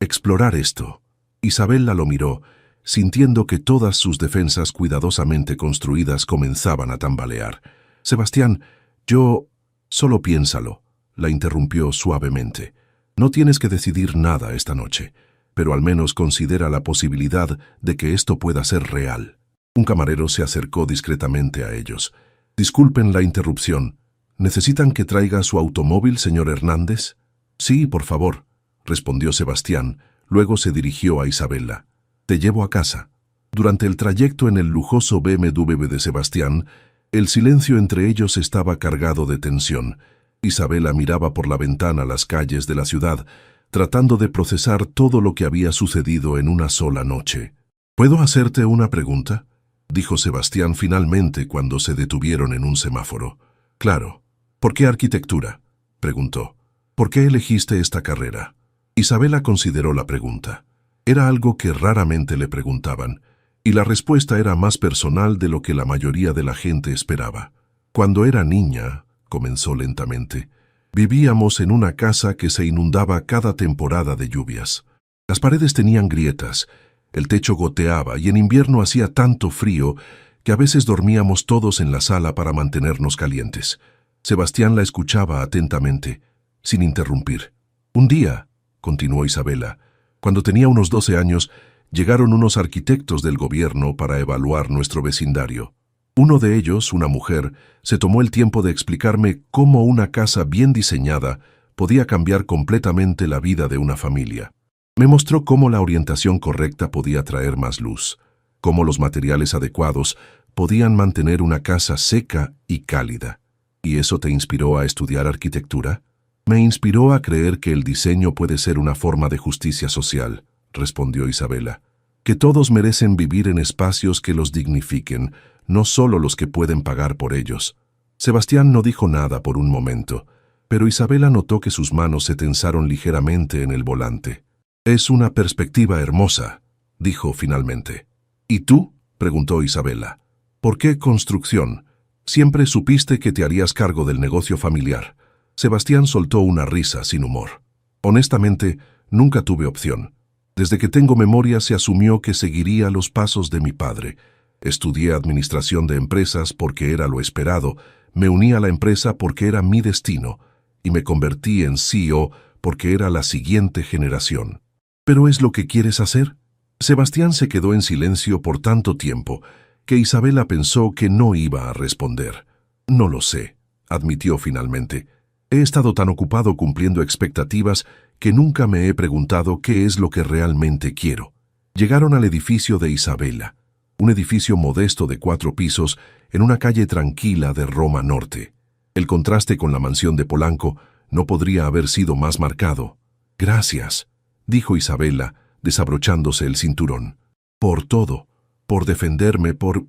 explorar esto». Isabela lo miró, sintiendo que todas sus defensas cuidadosamente construidas comenzaban a tambalear. «Sebastián, solo piénsalo», la interrumpió suavemente. «No tienes que decidir nada esta noche, pero al menos considera la posibilidad de que esto pueda ser real». Un camarero se acercó discretamente a ellos. «Disculpen la interrupción. ¿Necesitan que traiga su automóvil, señor Hernández?» «Sí, por favor», respondió Sebastián. Luego se dirigió a Isabela. «Te llevo a casa». Durante el trayecto en el lujoso BMW de Sebastián, el silencio entre ellos estaba cargado de tensión. Isabela miraba por la ventana las calles de la ciudad, tratando de procesar todo lo que había sucedido en una sola noche. «¿Puedo hacerte una pregunta?», dijo Sebastián finalmente cuando se detuvieron en un semáforo. «Claro. ¿Por qué arquitectura?», preguntó. «¿Por qué elegiste esta carrera?». Isabela consideró la pregunta. Era algo que raramente le preguntaban, y la respuesta era más personal de lo que la mayoría de la gente esperaba. «Cuando era niña», comenzó lentamente, «vivíamos en una casa que se inundaba cada temporada de lluvias. Las paredes tenían grietas, el techo goteaba y en invierno hacía tanto frío que a veces dormíamos todos en la sala para mantenernos calientes». Sebastián la escuchaba atentamente, sin interrumpir. «Un día», continuó Isabela, «cuando tenía unos 12 años, llegaron unos arquitectos del gobierno para evaluar nuestro vecindario. Uno de ellos, una mujer, se tomó el tiempo de explicarme cómo una casa bien diseñada podía cambiar completamente la vida de una familia. Me mostró cómo la orientación correcta podía traer más luz, cómo los materiales adecuados podían mantener una casa seca y cálida. ¿Y eso te inspiró a estudiar arquitectura?». «Me inspiró a creer que el diseño puede ser una forma de justicia social», respondió Isabela. «Que todos merecen vivir en espacios que los dignifiquen, no solo los que pueden pagar por ellos». Sebastián no dijo nada por un momento, pero Isabela notó que sus manos se tensaron ligeramente en el volante. «Es una perspectiva hermosa», dijo finalmente. «¿Y tú?», preguntó Isabela. «¿Por qué construcción? Siempre supiste que te harías cargo del negocio familiar». Sebastián soltó una risa sin humor. «Honestamente, nunca tuve opción. Desde que tengo memoria se asumió que seguiría los pasos de mi padre. Estudié administración de empresas porque era lo esperado, me uní a la empresa porque era mi destino, y me convertí en CEO porque era la siguiente generación». «¿Pero es lo que quieres hacer?». Sebastián se quedó en silencio por tanto tiempo que Isabela pensó que no iba a responder. «No lo sé», admitió finalmente. «He estado tan ocupado cumpliendo expectativas que nunca me he preguntado qué es lo que realmente quiero». Llegaron al edificio de Isabela, un edificio modesto de 4 pisos en una calle tranquila de Roma Norte. El contraste con la mansión de Polanco no podría haber sido más marcado. «Gracias», dijo Isabela, desabrochándose el cinturón. «Por todo, por defenderme, por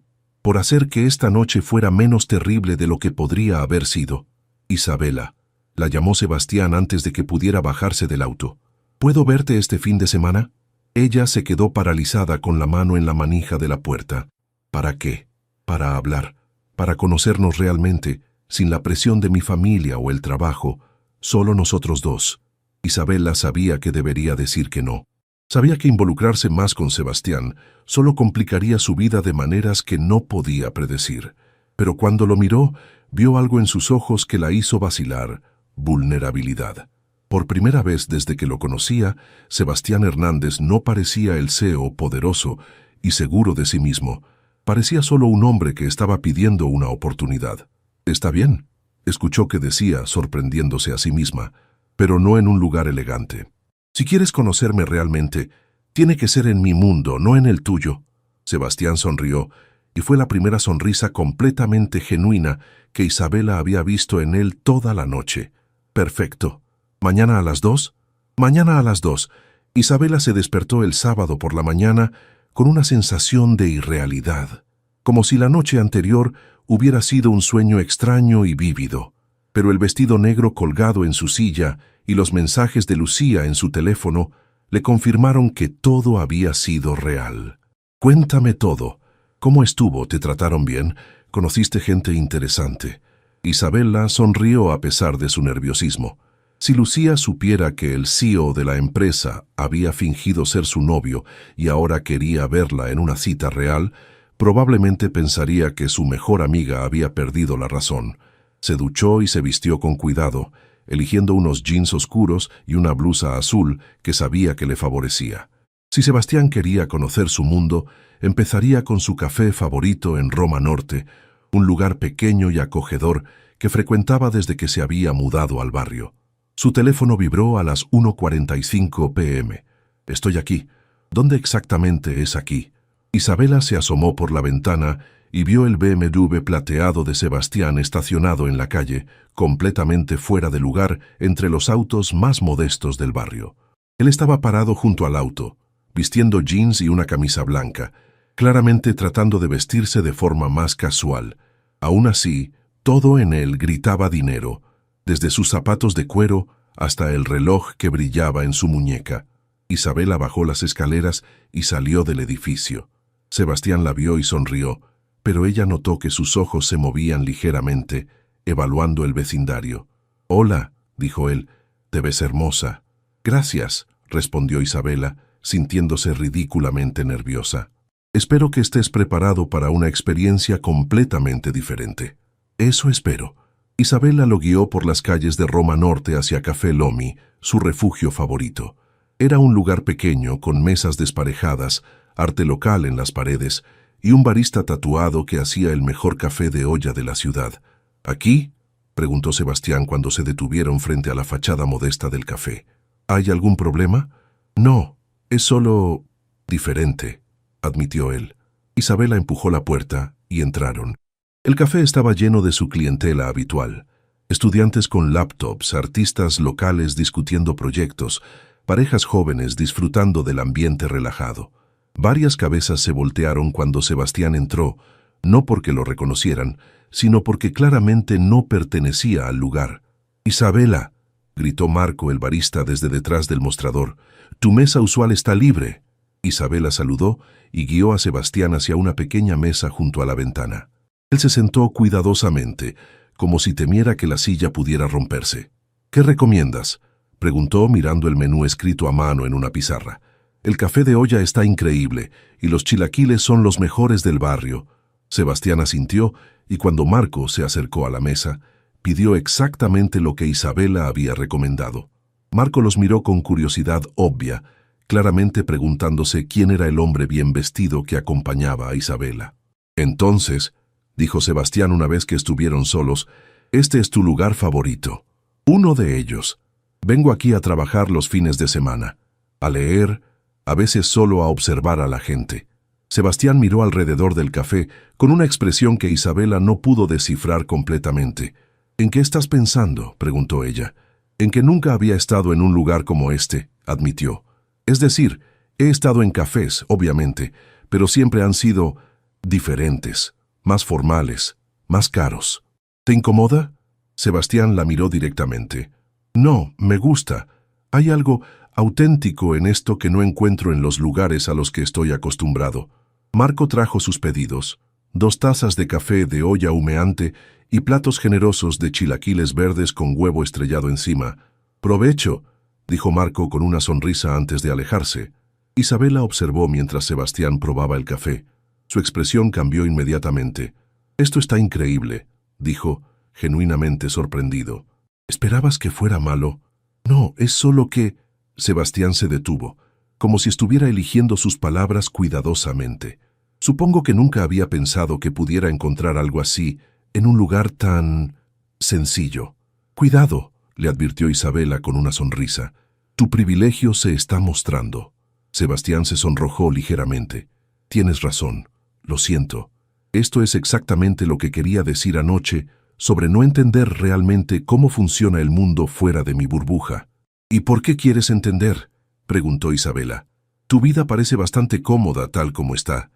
hacer que esta noche fuera menos terrible de lo que podría haber sido». «Isabela», la llamó Sebastián antes de que pudiera bajarse del auto. «¿Puedo verte este fin de semana?». Ella se quedó paralizada con la mano en la manija de la puerta. «¿Para qué?». «Para hablar, para conocernos realmente, sin la presión de mi familia o el trabajo, solo nosotros dos». Isabela sabía que debería decir que no. Sabía que involucrarse más con Sebastián solo complicaría su vida de maneras que no podía predecir. Pero cuando lo miró, vio algo en sus ojos que la hizo vacilar: vulnerabilidad. Por primera vez desde que lo conocía, Sebastián Hernández no parecía el CEO poderoso y seguro de sí mismo. Parecía solo un hombre que estaba pidiendo una oportunidad. «Está bien», escuchó que decía, sorprendiéndose a sí misma, pero no en un lugar elegante. «Si quieres conocerme realmente, tiene que ser en mi mundo, no en el tuyo». Sebastián sonrió, y fue la primera sonrisa completamente genuina que Isabela había visto en él toda la noche. «Perfecto. ¿Mañana a las 2? «Mañana a las 2. Isabela se despertó el sábado por la mañana con una sensación de irrealidad, como si la noche anterior hubiera sido un sueño extraño y vívido. Pero el vestido negro colgado en su silla y los mensajes de Lucía en su teléfono le confirmaron que todo había sido real. «Cuéntame todo. ¿Cómo estuvo? ¿Te trataron bien? ¿Conociste gente interesante?» Isabela sonrió a pesar de su nerviosismo. Si Lucía supiera que el CEO de la empresa había fingido ser su novio y ahora quería verla en una cita real, probablemente pensaría que su mejor amiga había perdido la razón. Se duchó y se vistió con cuidado, eligiendo unos jeans oscuros y una blusa azul que sabía que le favorecía. Si Sebastián quería conocer su mundo, empezaría con su café favorito en Roma Norte, un lugar pequeño y acogedor que frecuentaba desde que se había mudado al barrio. Su teléfono vibró a las 1:45 p.m. «Estoy aquí». «¿Dónde exactamente es aquí?» Isabela se asomó por la ventana y vio el BMW plateado de Sebastián estacionado en la calle, completamente fuera de lugar entre los autos más modestos del barrio. Él estaba parado junto al auto, vistiendo jeans y una camisa blanca, claramente tratando de vestirse de forma más casual. Aún así, todo en él gritaba dinero, desde sus zapatos de cuero hasta el reloj que brillaba en su muñeca. Isabela bajó las escaleras y salió del edificio. Sebastián la vio y sonrió, pero ella notó que sus ojos se movían ligeramente, evaluando el vecindario. «Hola», dijo él, «te ves hermosa». «Gracias», respondió Isabela, sintiéndose ridículamente nerviosa. «Espero que estés preparado para una experiencia completamente diferente». «Eso espero». Isabela lo guió por las calles de Roma Norte hacia Café Lomi, su refugio favorito. Era un lugar pequeño, con mesas desparejadas, arte local en las paredes y un barista tatuado que hacía el mejor café de olla de la ciudad. «¿Aquí?», preguntó Sebastián cuando se detuvieron frente a la fachada modesta del café. «¿Hay algún problema?» «No, es solo diferente», admitió él. Isabela empujó la puerta y entraron. El café estaba lleno de su clientela habitual. Estudiantes con laptops, artistas locales discutiendo proyectos, parejas jóvenes disfrutando del ambiente relajado. Varias cabezas se voltearon cuando Sebastián entró, no porque lo reconocieran, sino porque claramente no pertenecía al lugar. «Isabela», gritó Marco, el barista, desde detrás del mostrador, «tu mesa usual está libre». Isabela saludó y guió a Sebastián hacia una pequeña mesa junto a la ventana. Él se sentó cuidadosamente, como si temiera que la silla pudiera romperse. «¿Qué recomiendas?», preguntó mirando el menú escrito a mano en una pizarra. «El café de olla está increíble y los chilaquiles son los mejores del barrio». Sebastián asintió y cuando Marco se acercó a la mesa, pidió exactamente lo que Isabela había recomendado. Marco los miró con curiosidad obvia, claramente preguntándose quién era el hombre bien vestido que acompañaba a Isabela. «Entonces», dijo Sebastián una vez que estuvieron solos, «este es tu lugar favorito». «Uno de ellos. Vengo aquí a trabajar los fines de semana, a leer, a veces solo a observar a la gente». Sebastián miró alrededor del café con una expresión que Isabela no pudo descifrar completamente. «¿En qué estás pensando?», preguntó ella. «En que nunca había estado en un lugar como este», admitió. «Es decir, he estado en cafés, obviamente, pero siempre han sido diferentes, más formales, más caros». «¿Te incomoda?». Sebastián la miró directamente. «No, me gusta. Hay algo auténtico en esto que no encuentro en los lugares a los que estoy acostumbrado». Marco trajo sus pedidos: 2 tazas de café de olla humeante y platos generosos de chilaquiles verdes con huevo estrellado encima. «Provecho», dijo Marco con una sonrisa antes de alejarse. Isabela observó mientras Sebastián probaba el café. Su expresión cambió inmediatamente. «Esto está increíble», dijo, genuinamente sorprendido. «¿Esperabas que fuera malo?». «No, es solo que…». Sebastián se detuvo, como si estuviera eligiendo sus palabras cuidadosamente. «Supongo que nunca había pensado que pudiera encontrar algo así en un lugar tan sencillo». «Cuidado», le advirtió Isabela con una sonrisa. «Tu privilegio se está mostrando». Sebastián se sonrojó ligeramente. «Tienes razón. Lo siento. Esto es exactamente lo que quería decir anoche sobre no entender realmente cómo funciona el mundo fuera de mi burbuja». «¿Y por qué quieres entender?», preguntó Isabela. «Tu vida parece bastante cómoda tal como está».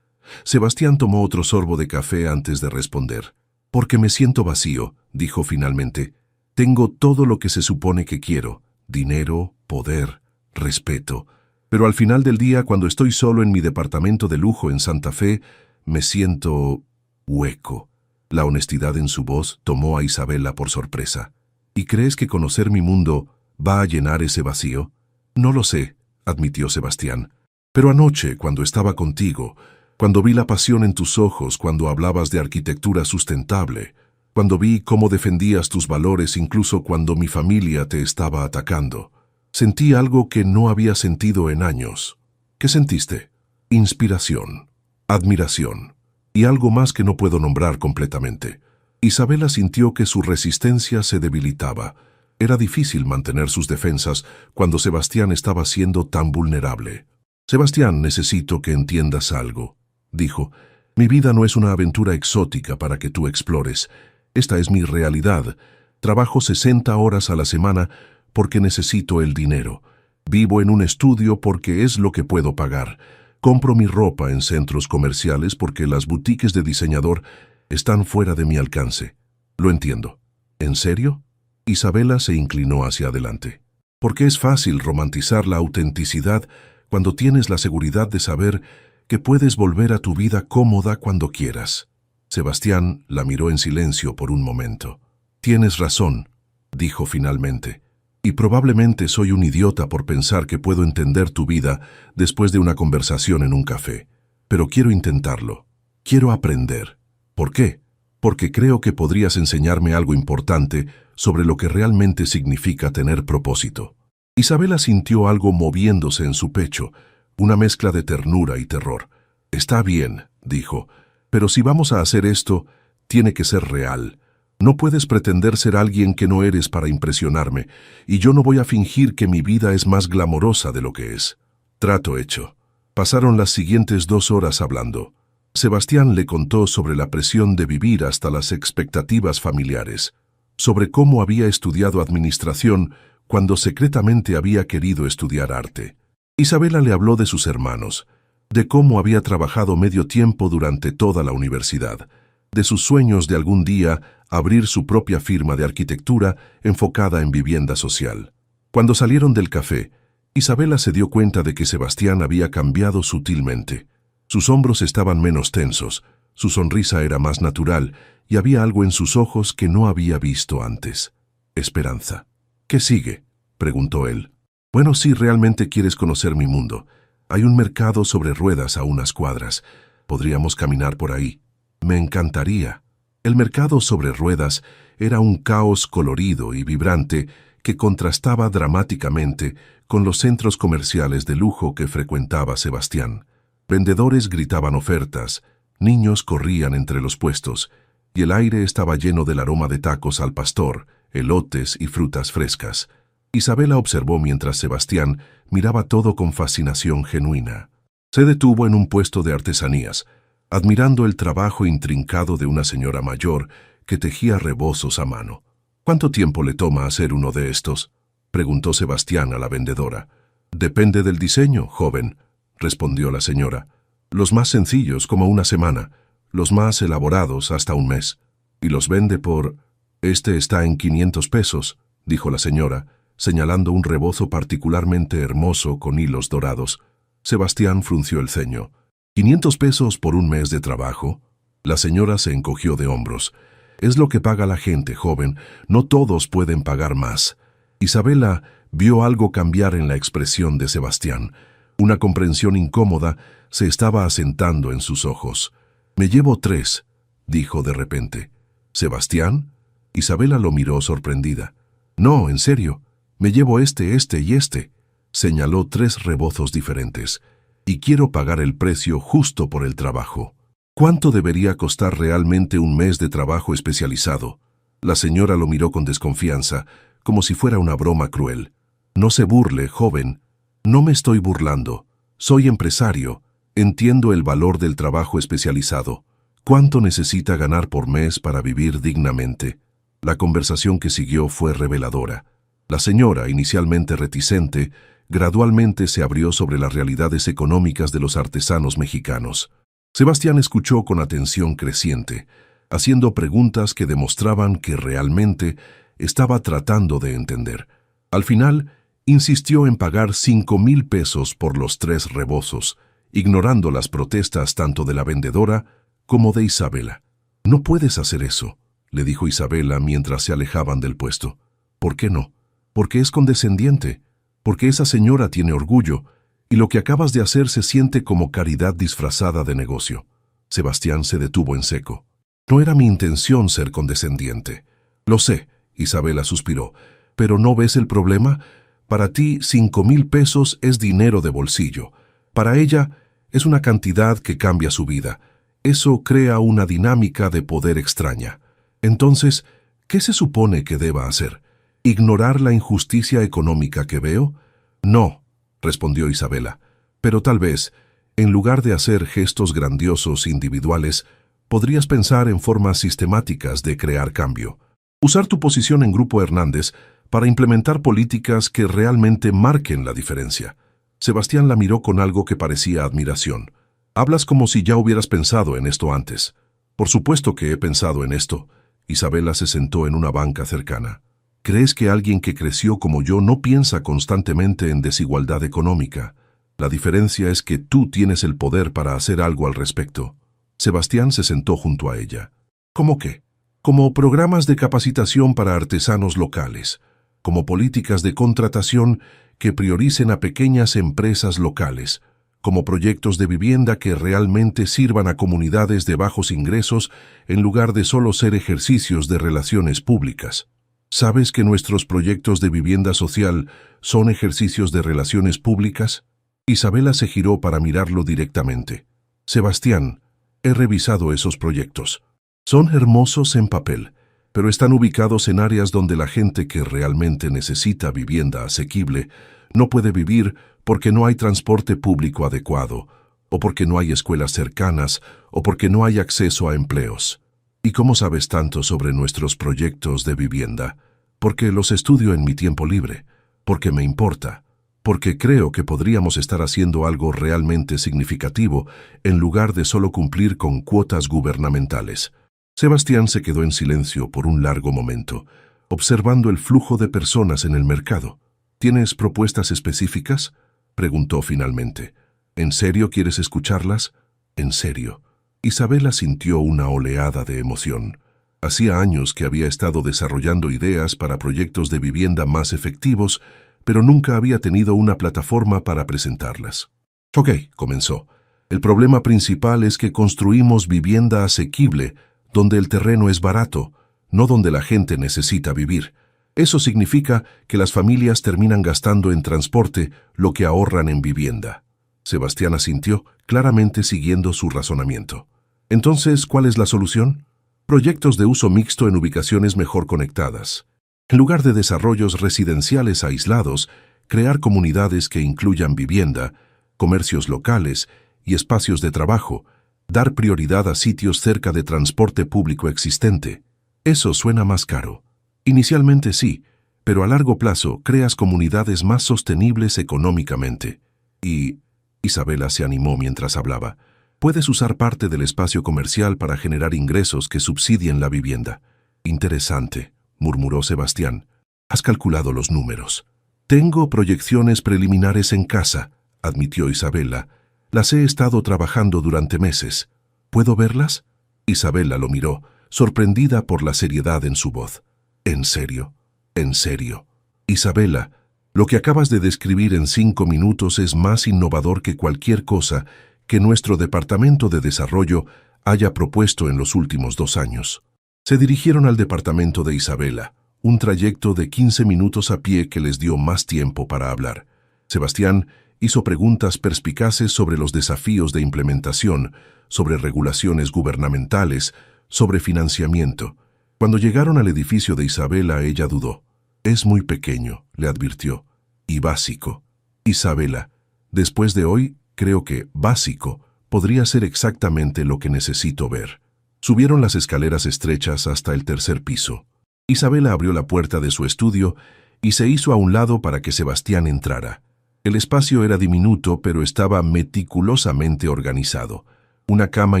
Sebastián tomó otro sorbo de café antes de responder. «Porque me siento vacío», dijo finalmente. «Tengo todo lo que se supone que quiero: dinero, poder, respeto. Pero al final del día, cuando estoy solo en mi departamento de lujo en Santa Fe, me siento hueco». La honestidad en su voz tomó a Isabela por sorpresa. «¿Y crees que conocer mi mundo va a llenar ese vacío?». «No lo sé», admitió Sebastián. «Pero anoche, cuando estaba contigo, cuando vi la pasión en tus ojos, cuando hablabas de arquitectura sustentable, cuando vi cómo defendías tus valores incluso cuando mi familia te estaba atacando, sentí algo que no había sentido en años. ¿Qué sentiste? Inspiración, admiración y algo más que no puedo nombrar completamente. Isabela sintió que su resistencia se debilitaba. Era difícil mantener sus defensas cuando Sebastián estaba siendo tan vulnerable. Sebastián, necesito que entiendas algo, dijo. Mi vida no es una aventura exótica para que tú explores. Esta es mi realidad. Trabajo 60 horas a la semana porque necesito el dinero. Vivo en un estudio porque es lo que puedo pagar. Compro mi ropa en centros comerciales porque las boutiques de diseñador están fuera de mi alcance. Lo entiendo. ¿En serio? Isabela se inclinó hacia adelante. Porque es fácil romantizar la autenticidad cuando tienes la seguridad de saber que puedes volver a tu vida cómoda cuando quieras. Sebastián la miró en silencio por un momento. Tienes razón, dijo finalmente. Y probablemente soy un idiota por pensar que puedo entender tu vida después de una conversación en un café. Pero quiero intentarlo. Quiero aprender. ¿Por qué? Porque creo que podrías enseñarme algo importante sobre lo que realmente significa tener propósito. Isabela sintió algo moviéndose en su pecho, una mezcla de ternura y terror. Está bien, dijo, pero si vamos a hacer esto, tiene que ser real. No puedes pretender ser alguien que no eres para impresionarme, y yo no voy a fingir que mi vida es más glamorosa de lo que es. Trato hecho. Pasaron las siguientes 2 horas hablando. Sebastián le contó sobre la presión de vivir hasta las expectativas familiares, sobre cómo había estudiado administración cuando secretamente había querido estudiar arte. Isabela le habló de sus hermanos, de cómo había trabajado medio tiempo durante toda la universidad, de sus sueños de algún día abrir su propia firma de arquitectura enfocada en vivienda social. Cuando salieron del café, Isabela se dio cuenta de que Sebastián había cambiado sutilmente. Sus hombros estaban menos tensos, su sonrisa era más natural y había algo en sus ojos que no había visto antes. Esperanza. ¿Qué sigue?, preguntó él. Bueno, si realmente quieres conocer mi mundo. Hay un mercado sobre ruedas a unas cuadras. Podríamos caminar por ahí. Me encantaría. El mercado sobre ruedas era un caos colorido y vibrante que contrastaba dramáticamente con los centros comerciales de lujo que frecuentaba Sebastián. Vendedores gritaban ofertas, niños corrían entre los puestos, y el aire estaba lleno del aroma de tacos al pastor, elotes y frutas frescas. Isabela observó mientras Sebastián miraba todo con fascinación genuina. Se detuvo en un puesto de artesanías, admirando el trabajo intrincado de una señora mayor que tejía rebozos a mano. ¿Cuánto tiempo le toma hacer uno de estos?, preguntó Sebastián a la vendedora. Depende del diseño, joven, respondió la señora. Los más sencillos como una semana, los más elaborados hasta un mes. Y los vende por... Este está en 500 pesos, dijo la señora, señalando un rebozo particularmente hermoso con hilos dorados. Sebastián frunció el ceño. ¿500 pesos por un mes de trabajo? La señora se encogió de hombros. Es lo que paga la gente, joven. No todos pueden pagar más. Isabela vio algo cambiar en la expresión de Sebastián. Una comprensión incómoda se estaba asentando en sus ojos. «Me llevo 3», dijo de repente. «¿Sebastián?» Isabela lo miró sorprendida. «No, en serio. Me llevo este y este». Señaló 3 rebozos diferentes. «Y quiero pagar el precio justo por el trabajo». «¿Cuánto debería costar realmente un mes de trabajo especializado?». La señora lo miró con desconfianza, como si fuera una broma cruel. «No se burle, joven. No me estoy burlando. Soy empresario. Entiendo el valor del trabajo especializado. ¿Cuánto necesita ganar por mes para vivir dignamente?». La conversación que siguió fue reveladora. La señora, inicialmente reticente, gradualmente se abrió sobre las realidades económicas de los artesanos mexicanos. Sebastián escuchó con atención creciente, haciendo preguntas que demostraban que realmente estaba tratando de entender. Al final, insistió en pagar 5,000 pesos por los 3 rebozos, ignorando las protestas tanto de la vendedora como de Isabela. «No puedes hacer eso», le dijo Isabela mientras se alejaban del puesto. «¿Por qué no?». «Porque es condescendiente, porque esa señora tiene orgullo, y lo que acabas de hacer se siente como caridad disfrazada de negocio». Sebastián se detuvo en seco. «No era mi intención ser condescendiente». «Lo sé», Isabela suspiró, «pero ¿no ves el problema? Para ti 5,000 pesos es dinero de bolsillo. Para ella, es una cantidad que cambia su vida. Eso crea una dinámica de poder extraña. Entonces, ¿qué se supone que deba hacer? ¿Ignorar la injusticia económica que veo? No, respondió Isabela, pero tal vez, en lugar de hacer gestos grandiosos individuales, podrías pensar en formas sistemáticas de crear cambio. Usar tu posición en Grupo Hernández para implementar políticas que realmente marquen la diferencia. Sebastián la miró con algo que parecía admiración. Hablas como si ya hubieras pensado en esto antes. Por supuesto que he pensado en esto. Isabela se sentó en una banca cercana. ¿Crees que alguien que creció como yo no piensa constantemente en desigualdad económica? La diferencia es que tú tienes el poder para hacer algo al respecto. Sebastián se sentó junto a ella. ¿Cómo qué? Como programas de capacitación para artesanos locales, como políticas de contratación que prioricen a pequeñas empresas locales, como proyectos de vivienda que realmente sirvan a comunidades de bajos ingresos en lugar de solo ser ejercicios de relaciones públicas. ¿Sabes que nuestros proyectos de vivienda social son ejercicios de relaciones públicas? Isabela se giró para mirarlo directamente. Sebastián, he revisado esos proyectos. Son hermosos en papel, pero están ubicados en áreas donde la gente que realmente necesita vivienda asequible no puede vivir porque no hay transporte público adecuado, o porque no hay escuelas cercanas, o porque no hay acceso a empleos. ¿Y cómo sabes tanto sobre nuestros proyectos de vivienda? Porque los estudio en mi tiempo libre, porque me importa, porque creo que podríamos estar haciendo algo realmente significativo en lugar de solo cumplir con cuotas gubernamentales. Sebastián se quedó en silencio por un largo momento, observando el flujo de personas en el mercado. ¿Tienes propuestas específicas?, preguntó finalmente. ¿En serio quieres escucharlas? En serio. Isabela sintió una oleada de emoción. Hacía años que había estado desarrollando ideas para proyectos de vivienda más efectivos, pero nunca había tenido una plataforma para presentarlas. Ok, comenzó. El problema principal es que construimos vivienda asequible donde el terreno es barato, no donde la gente necesita vivir. Eso significa que las familias terminan gastando en transporte lo que ahorran en vivienda. Sebastián asintió, claramente siguiendo su razonamiento. Entonces, ¿cuál es la solución? Proyectos de uso mixto en ubicaciones mejor conectadas. En lugar de desarrollos residenciales aislados, crear comunidades que incluyan vivienda, comercios locales y espacios de trabajo, dar prioridad a sitios cerca de transporte público existente. Eso suena más caro. Inicialmente sí, pero a largo plazo creas comunidades más sostenibles económicamente. Y Isabela se animó mientras hablaba. Puedes usar parte del espacio comercial para generar ingresos que subsidien la vivienda. Interesante, murmuró Sebastián. Has calculado los números. Tengo proyecciones preliminares en casa, admitió Isabela. Las he estado trabajando durante meses. ¿Puedo verlas? Isabela lo miró, sorprendida por la seriedad en su voz. ¿En serio? ¿En serio? Isabela, lo que acabas de describir en 5 minutos es más innovador que cualquier cosa que nuestro Departamento de Desarrollo haya propuesto en los últimos 2 años. Se dirigieron al departamento de Isabela, un trayecto de 15 minutos a pie que les dio más tiempo para hablar. Sebastián hizo preguntas perspicaces sobre los desafíos de implementación, sobre regulaciones gubernamentales, sobre financiamiento. Cuando llegaron al edificio de Isabela, ella dudó. Es muy pequeño, le advirtió, y básico. Isabela, después de hoy, creo que básico podría ser exactamente lo que necesito ver. Subieron las escaleras estrechas hasta el 3er piso. Isabela abrió la puerta de su estudio y se hizo a un lado para que Sebastián entrara. El espacio era diminuto, pero estaba meticulosamente organizado. Una cama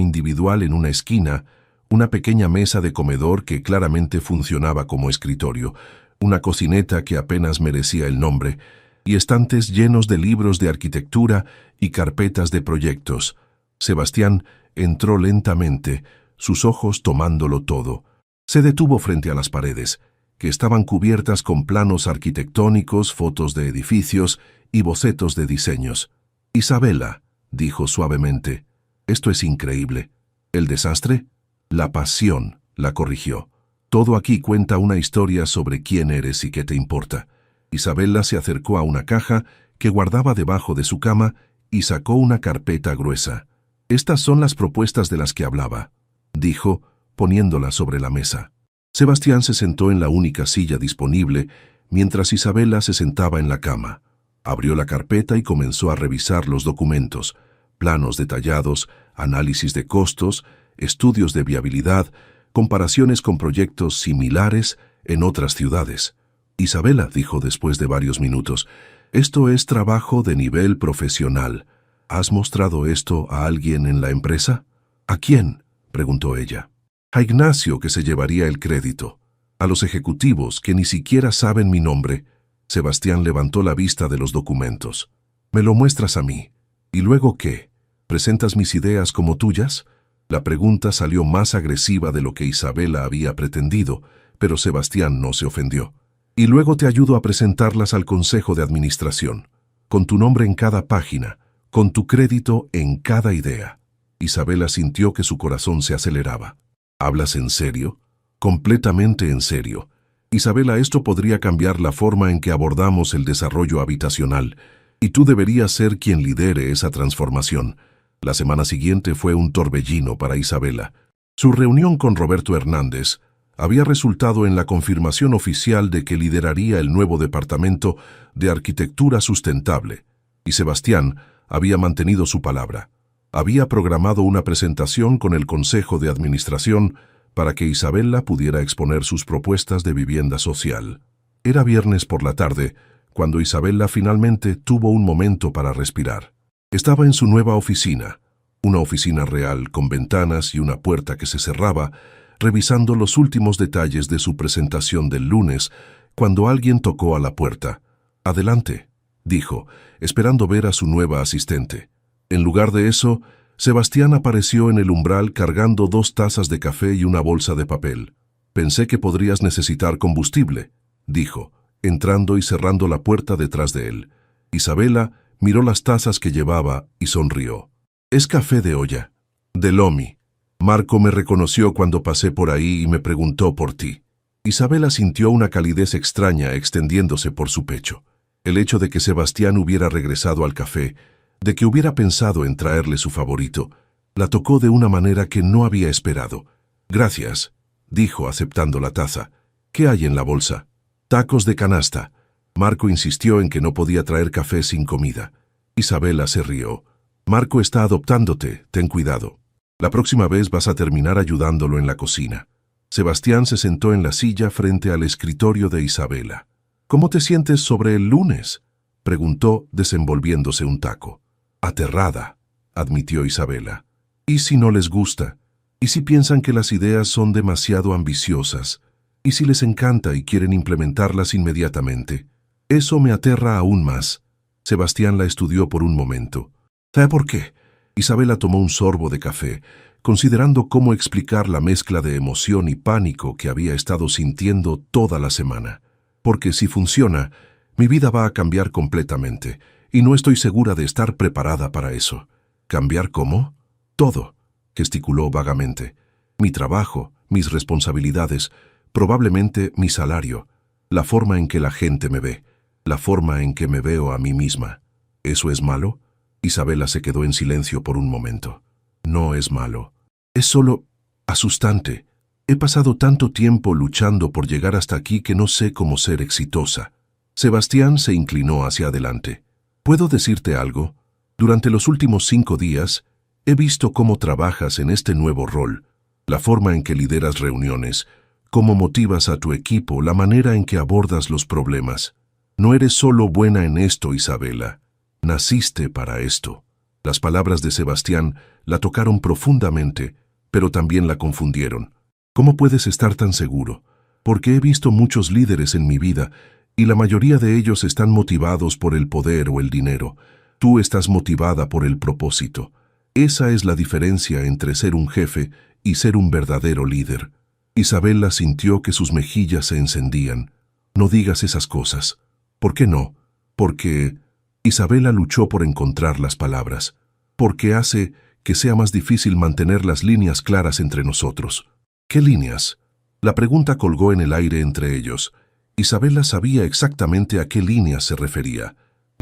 individual en una esquina, una pequeña mesa de comedor que claramente funcionaba como escritorio, una cocineta que apenas merecía el nombre, y estantes llenos de libros de arquitectura y carpetas de proyectos. Sebastián entró lentamente, sus ojos tomándolo todo. Se detuvo frente a las paredes, que estaban cubiertas con planos arquitectónicos, fotos de edificios y bocetos de diseños. Isabela, dijo suavemente, esto es increíble. ¿El desastre? La pasión, la corrigió. Todo aquí cuenta una historia sobre quién eres y qué te importa. Isabela se acercó a una caja que guardaba debajo de su cama y sacó una carpeta gruesa. «Estas son las propuestas de las que hablaba», dijo, poniéndolas sobre la mesa. Sebastián se sentó en la única silla disponible, mientras Isabela se sentaba en la cama. Abrió la carpeta y comenzó a revisar los documentos, planos detallados, análisis de costos, estudios de viabilidad, comparaciones con proyectos similares en otras ciudades. «Isabela», dijo después de varios minutos, «esto es trabajo de nivel profesional. ¿Has mostrado esto a alguien en la empresa?» «¿A quién?», preguntó ella. «A Ignacio, que se llevaría el crédito. A los ejecutivos, que ni siquiera saben mi nombre». Sebastián levantó la vista de los documentos. «¿Me lo muestras a mí? ¿Y luego qué? ¿Presentas mis ideas como tuyas?». La pregunta salió más agresiva de lo que Isabela había pretendido, pero Sebastián no se ofendió. «Y luego te ayudo a presentarlas al Consejo de Administración, con tu nombre en cada página, con tu crédito en cada idea». Isabela sintió que su corazón se aceleraba. «¿Hablas en serio?». «Completamente en serio. Isabela, esto podría cambiar la forma en que abordamos el desarrollo habitacional, y tú deberías ser quien lidere esa transformación». La semana siguiente fue un torbellino para Isabela. Su reunión con Roberto Hernández había resultado en la confirmación oficial de que lideraría el nuevo departamento de arquitectura sustentable, y Sebastián había mantenido su palabra. Había programado una presentación con el Consejo de Administración para que Isabela pudiera exponer sus propuestas de vivienda social. Era viernes por la tarde, cuando Isabela finalmente tuvo un momento para respirar. Estaba en su nueva oficina, una oficina real con ventanas y una puerta que se cerraba, revisando los últimos detalles de su presentación del lunes, cuando alguien tocó a la puerta. «Adelante», dijo, esperando ver a su nueva asistente. En lugar de eso, Sebastián apareció en el umbral cargando 2 tazas de café y una bolsa de papel. «Pensé que podrías necesitar combustible», dijo, entrando y cerrando la puerta detrás de él. Isabela miró las tazas que llevaba y sonrió. «Es café de olla, de Lomi. Marco me reconoció cuando pasé por ahí y me preguntó por ti». Isabela sintió una calidez extraña extendiéndose por su pecho. El hecho de que Sebastián hubiera regresado al café, de que hubiera pensado en traerle su favorito, la tocó de una manera que no había esperado. «Gracias», dijo aceptando la taza. «¿Qué hay en la bolsa?» «Tacos de canasta». Marco insistió en que no podía traer café sin comida. Isabela se rió. «Marco está adoptándote, ten cuidado. La próxima vez vas a terminar ayudándolo en la cocina». Sebastián se sentó en la silla frente al escritorio de Isabela. «¿Cómo te sientes sobre el lunes?», preguntó desenvolviéndose un taco. «Aterrada», admitió Isabela. «¿Y si no les gusta? ¿Y si piensan que las ideas son demasiado ambiciosas? ¿Y si les encanta y quieren implementarlas inmediatamente? Eso me aterra aún más». Sebastián la estudió por un momento. «¿Sabe por qué?». Isabela tomó un sorbo de café, considerando cómo explicar la mezcla de emoción y pánico que había estado sintiendo toda la semana. «Porque si funciona, mi vida va a cambiar completamente, y no estoy segura de estar preparada para eso». «¿Cambiar cómo?». «Todo», gesticuló vagamente. «Mi trabajo, mis responsabilidades, probablemente mi salario, la forma en que la gente me ve, la forma en que me veo a mí misma». «¿Eso es malo?». Isabela se quedó en silencio por un momento. «No es malo. Es solo asustante. He pasado tanto tiempo luchando por llegar hasta aquí que no sé cómo ser exitosa». Sebastián se inclinó hacia adelante. «¿Puedo decirte algo? Durante los últimos 5 días, he visto cómo trabajas en este nuevo rol, la forma en que lideras reuniones, cómo motivas a tu equipo, la manera en que abordas los problemas. No eres solo buena en esto, Isabela. Naciste para esto». Las palabras de Sebastián la tocaron profundamente, pero también la confundieron. «¿Cómo puedes estar tan seguro? Porque he visto muchos líderes en mi vida, y la mayoría de ellos están motivados por el poder o el dinero. Tú estás motivada por el propósito. Esa es la diferencia entre ser un jefe y ser un verdadero líder». Isabela sintió que sus mejillas se encendían. «No digas esas cosas». «¿Por qué no?». «Porque…». Isabela luchó por encontrar las palabras. «Porque hace que sea más difícil mantener las líneas claras entre nosotros». «¿Qué líneas?». La pregunta colgó en el aire entre ellos. Isabela sabía exactamente a qué líneas se refería.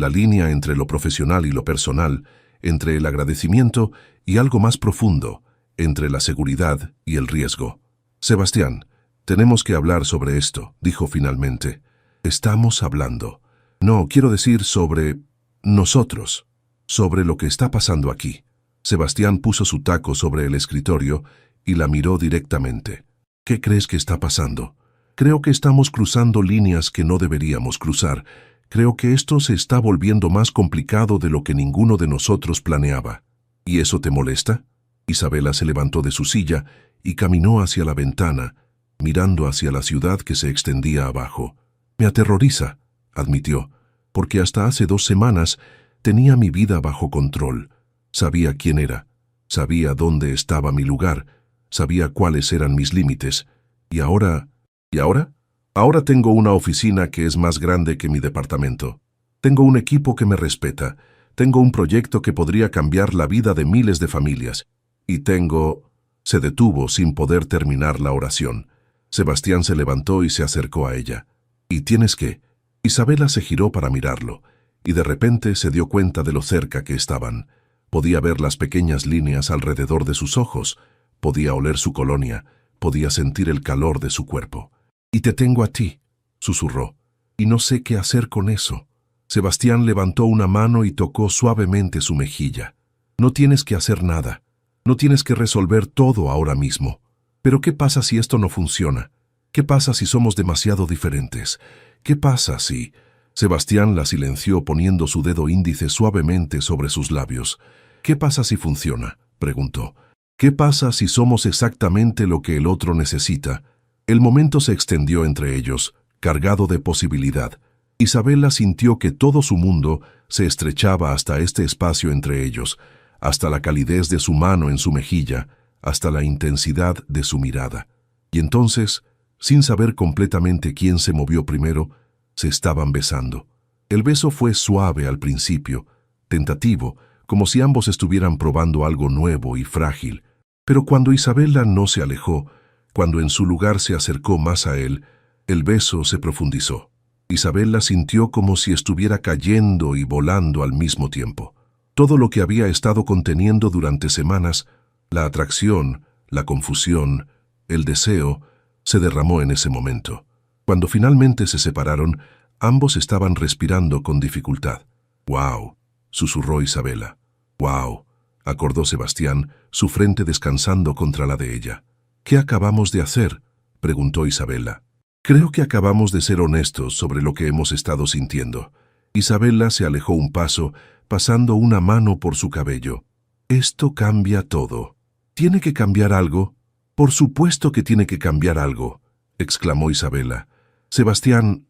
la línea entre lo profesional y lo personal, entre el agradecimiento y algo más profundo, entre la seguridad y el riesgo. Sebastián, tenemos que hablar sobre esto, dijo finalmente. Estamos hablando. No, quiero decir sobre nosotros, sobre lo que está pasando aquí. Sebastián puso su taco sobre el escritorio y la miró directamente. ¿Qué crees que está pasando? Creo que estamos cruzando líneas que no deberíamos cruzar. Creo que esto se está volviendo más complicado de lo que ninguno de nosotros planeaba. ¿Y eso te molesta? Isabela se levantó de su silla y caminó hacia la ventana, mirando hacia la ciudad que se extendía abajo. Me aterroriza, admitió, porque hasta hace 2 semanas tenía mi vida bajo control. Sabía quién era, sabía dónde estaba mi lugar, sabía cuáles eran mis límites. ¿Y ahora? ¿Y ahora? Ahora tengo una oficina que es más grande que mi departamento. Tengo un equipo que me respeta. Tengo un proyecto que podría cambiar la vida de miles de familias. Y tengo... Se detuvo sin poder terminar la oración. Sebastián se levantó y se acercó a ella. ¿Y tienes qué? Isabela se giró para mirarlo, y de repente se dio cuenta de lo cerca que estaban. Podía ver las pequeñas líneas alrededor de sus ojos, podía oler su colonia, podía sentir el calor de su cuerpo. «Y te tengo a ti», susurró, «y no sé qué hacer con eso». Sebastián levantó una mano y tocó suavemente su mejilla. «No tienes que hacer nada. No tienes que resolver todo ahora mismo. Pero ¿qué pasa si esto no funciona? ¿Qué pasa si somos demasiado diferentes? ¿Qué pasa si...» Sebastián la silenció poniendo su dedo índice suavemente sobre sus labios. «¿Qué pasa si funciona?», preguntó. «¿Qué pasa si somos exactamente lo que el otro necesita?» El momento se extendió entre ellos, cargado de posibilidad. Isabela sintió que todo su mundo se estrechaba hasta este espacio entre ellos, hasta la calidez de su mano en su mejilla, hasta la intensidad de su mirada. Y entonces, sin saber completamente quién se movió primero, se estaban besando. El beso fue suave al principio, tentativo, como si ambos estuvieran probando algo nuevo y frágil. Pero cuando Isabela no se alejó, cuando en su lugar se acercó más a él, el beso se profundizó. Isabela sintió como si estuviera cayendo y volando al mismo tiempo. Todo lo que había estado conteniendo durante semanas, la atracción, la confusión, el deseo, se derramó en ese momento. Cuando finalmente se separaron, ambos estaban respirando con dificultad. «¡Wow!», susurró Isabela. «¡Wow!», acordó Sebastián, su frente descansando contra la de ella. «¿Qué acabamos de hacer?», preguntó Isabela. «Creo que acabamos de ser honestos sobre lo que hemos estado sintiendo». Isabela se alejó un paso, pasando una mano por su cabello. «Esto cambia todo». «¿Tiene que cambiar algo?». «Por supuesto que tiene que cambiar algo», exclamó Isabela. «Sebastián,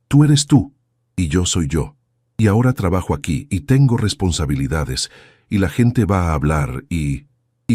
tú eres tú, y yo soy yo. Y ahora trabajo aquí, y tengo responsabilidades, y la gente va a hablar, ¿Y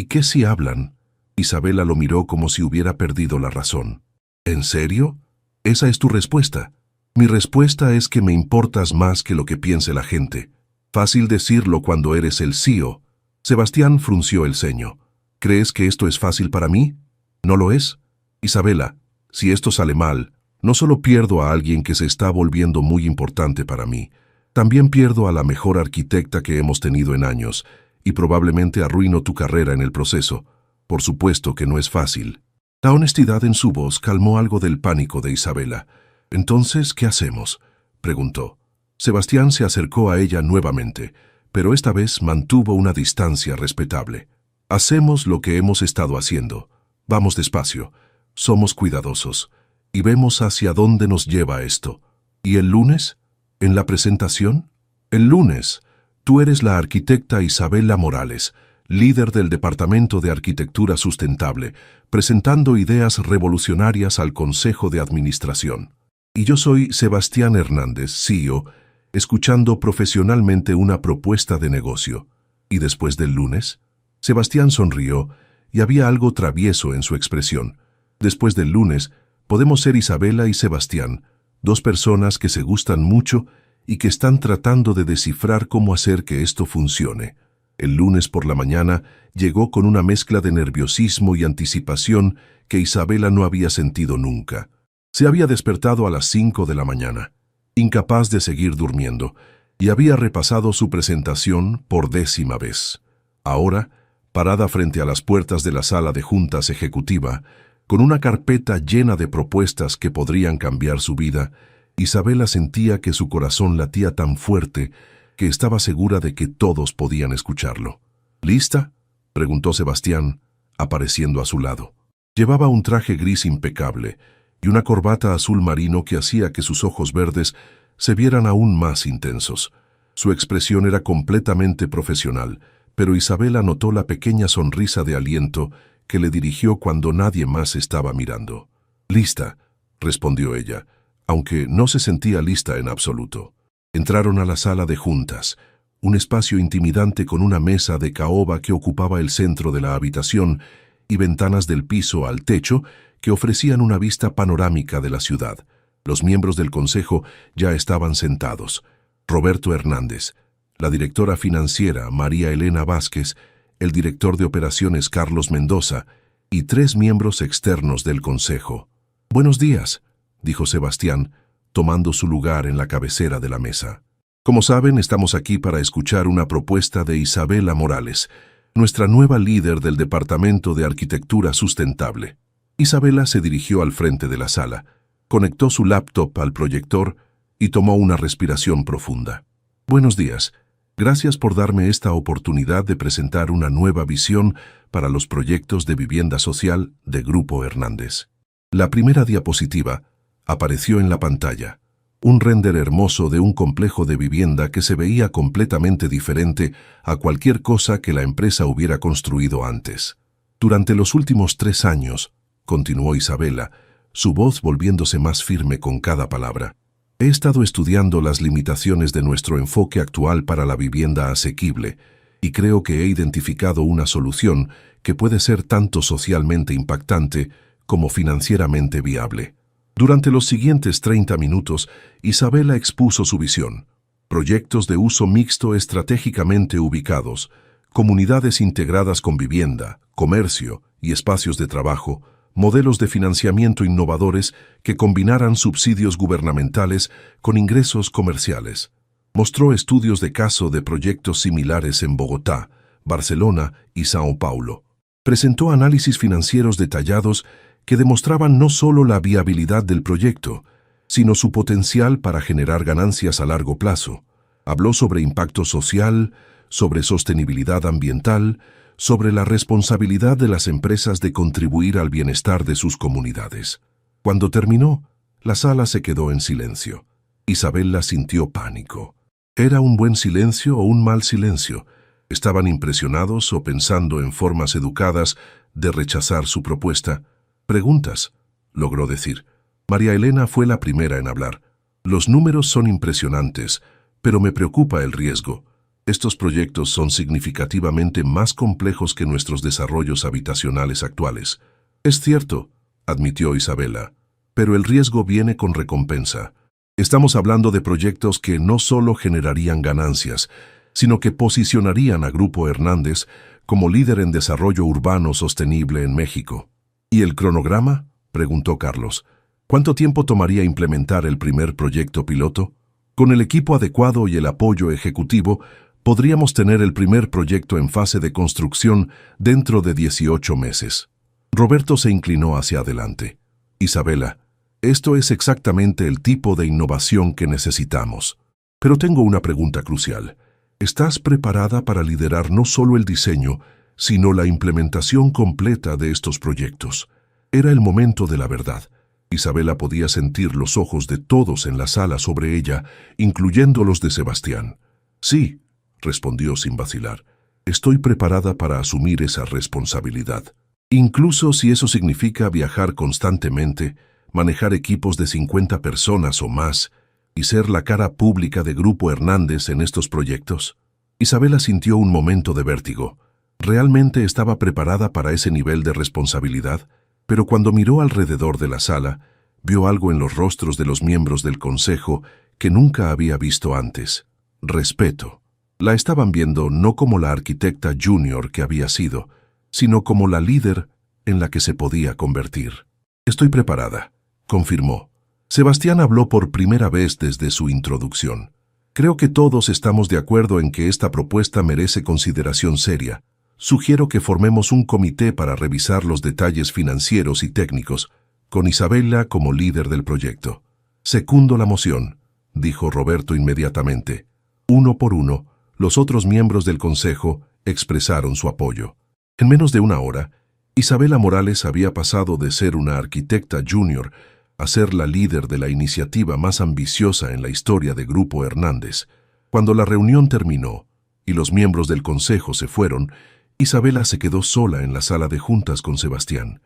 qué si hablan?». Isabela lo miró como si hubiera perdido la razón. «¿En serio? ¿Esa es tu respuesta?». «Mi respuesta es que me importas más que lo que piense la gente». «Fácil decirlo cuando eres el CEO». Sebastián frunció el ceño. «¿Crees que esto es fácil para mí?». «No lo es». «Isabela, si esto sale mal, no solo pierdo a alguien que se está volviendo muy importante para mí, también pierdo a la mejor arquitecta que hemos tenido en años, y probablemente arruino tu carrera en el proceso. Por supuesto que no es fácil». La honestidad en su voz calmó algo del pánico de Isabela. «Entonces, ¿qué hacemos?», preguntó. Sebastián se acercó a ella nuevamente, pero esta vez mantuvo una distancia respetable. «Hacemos lo que hemos estado haciendo. Vamos despacio, somos cuidadosos, y vemos hacia dónde nos lleva esto. ¿Y el lunes? ¿En la presentación?». «El lunes, tú eres la arquitecta Isabela Morales, líder del Departamento de Arquitectura Sustentable, presentando ideas revolucionarias al Consejo de Administración. Y yo soy Sebastián Hernández, CEO, escuchando profesionalmente una propuesta de negocio». «¿Y después del lunes?». Sebastián sonrió, y había algo travieso en su expresión. «Después del lunes, podemos ser Isabela y Sebastián, 2 personas que se gustan mucho y que están tratando de descifrar cómo hacer que esto funcione». El lunes por la mañana llegó con una mezcla de nerviosismo y anticipación que Isabela no había sentido nunca. Se había despertado a las 5 de la mañana. incapaz de seguir durmiendo, y había repasado su presentación por 10ª vez. Ahora, parada frente a las puertas de la sala de juntas ejecutiva, con una carpeta llena de propuestas que podrían cambiar su vida, Isabela sentía que su corazón latía tan fuerte que estaba segura de que todos podían escucharlo. ¿Lista?, preguntó Sebastián, apareciendo a su lado. Llevaba un traje gris impecable y una corbata azul marino que hacía que sus ojos verdes se vieran aún más intensos. Su expresión era completamente profesional, pero Isabela notó la pequeña sonrisa de aliento que le dirigió cuando nadie más estaba mirando. «Lista», respondió ella, aunque no se sentía lista en absoluto. Entraron a la sala de juntas, un espacio intimidante con una mesa de caoba que ocupaba el centro de la habitación y ventanas del piso al techo que ofrecían una vista panorámica de la ciudad. Los miembros del consejo ya estaban sentados. Roberto Hernández, la directora financiera María Elena Vázquez, el director de operaciones Carlos Mendoza y 3 miembros externos del consejo. «Buenos días», dijo Sebastián, tomando su lugar en la cabecera de la mesa. «Como saben, estamos aquí para escuchar una propuesta de Isabela Morales, nuestra nueva líder del Departamento de Arquitectura Sustentable». Isabela se dirigió al frente de la sala, conectó su laptop al proyector y tomó una respiración profunda. «Buenos días. Gracias por darme esta oportunidad de presentar una nueva visión para los proyectos de vivienda social de Grupo Hernández». La primera diapositiva apareció en la pantalla. Un render hermoso de un complejo de vivienda que se veía completamente diferente a cualquier cosa que la empresa hubiera construido antes. «Durante los últimos 3 años», continuó Isabela, su voz volviéndose más firme con cada palabra, «he estado estudiando las limitaciones de nuestro enfoque actual para la vivienda asequible y creo que he identificado una solución que puede ser tanto socialmente impactante como financieramente viable». Durante los siguientes 30 minutos, Isabela expuso su visión. Proyectos de uso mixto estratégicamente ubicados, comunidades integradas con vivienda, comercio y espacios de trabajo, modelos de financiamiento innovadores que combinaran subsidios gubernamentales con ingresos comerciales. Mostró estudios de caso de proyectos similares en Bogotá, Barcelona y Sao Paulo. Presentó análisis financieros detallados que demostraban no solo la viabilidad del proyecto, sino su potencial para generar ganancias a largo plazo. Habló sobre impacto social, sobre sostenibilidad ambiental, sobre la responsabilidad de las empresas de contribuir al bienestar de sus comunidades. Cuando terminó, la sala se quedó en silencio. Isabela sintió pánico. ¿Era un buen silencio o un mal silencio? ¿Estaban impresionados o pensando en formas educadas de rechazar su propuesta? «Preguntas», logró decir. María Elena fue la primera en hablar. «Los números son impresionantes, pero me preocupa el riesgo. Estos proyectos son significativamente más complejos que nuestros desarrollos habitacionales actuales». «Es cierto», admitió Isabela, «pero el riesgo viene con recompensa. Estamos hablando de proyectos que no solo generarían ganancias, sino que posicionarían a Grupo Hernández como líder en desarrollo urbano sostenible en México». «¿Y el cronograma?», preguntó Carlos. «¿Cuánto tiempo tomaría implementar el primer proyecto piloto? Con el equipo adecuado y el apoyo ejecutivo, podríamos tener el primer proyecto en fase de construcción dentro de 18 meses». Roberto se inclinó hacia adelante. «Isabela, esto es exactamente el tipo de innovación que necesitamos. Pero tengo una pregunta crucial. ¿Estás preparada para liderar no solo el diseño, sino la implementación completa de estos proyectos?» Era el momento de la verdad. Isabela podía sentir los ojos de todos en la sala sobre ella, incluyendo los de Sebastián. «Sí», respondió sin vacilar, «estoy preparada para asumir esa responsabilidad. Incluso si eso significa viajar constantemente, manejar equipos de 50 personas o más y ser la cara pública de Grupo Hernández en estos proyectos». Isabela sintió un momento de vértigo. ¿Realmente estaba preparada para ese nivel de responsabilidad? Pero cuando miró alrededor de la sala, vio algo en los rostros de los miembros del consejo que nunca había visto antes. Respeto. La estaban viendo no como la arquitecta junior que había sido, sino como la líder en la que se podía convertir. «Estoy preparada», confirmó. Sebastián habló por primera vez desde su introducción. Creo que todos estamos de acuerdo en que esta propuesta merece consideración seria. Sugiero que formemos un comité para revisar los detalles financieros y técnicos, con Isabela como líder del proyecto. Secundo la moción, dijo Roberto inmediatamente. Uno por uno, los otros miembros del consejo expresaron su apoyo. En menos de una hora, Isabela Morales había pasado de ser una arquitecta junior a ser la líder de la iniciativa más ambiciosa en la historia de Grupo Hernández. Cuando la reunión terminó y los miembros del consejo se fueron, Isabela se quedó sola en la sala de juntas con Sebastián.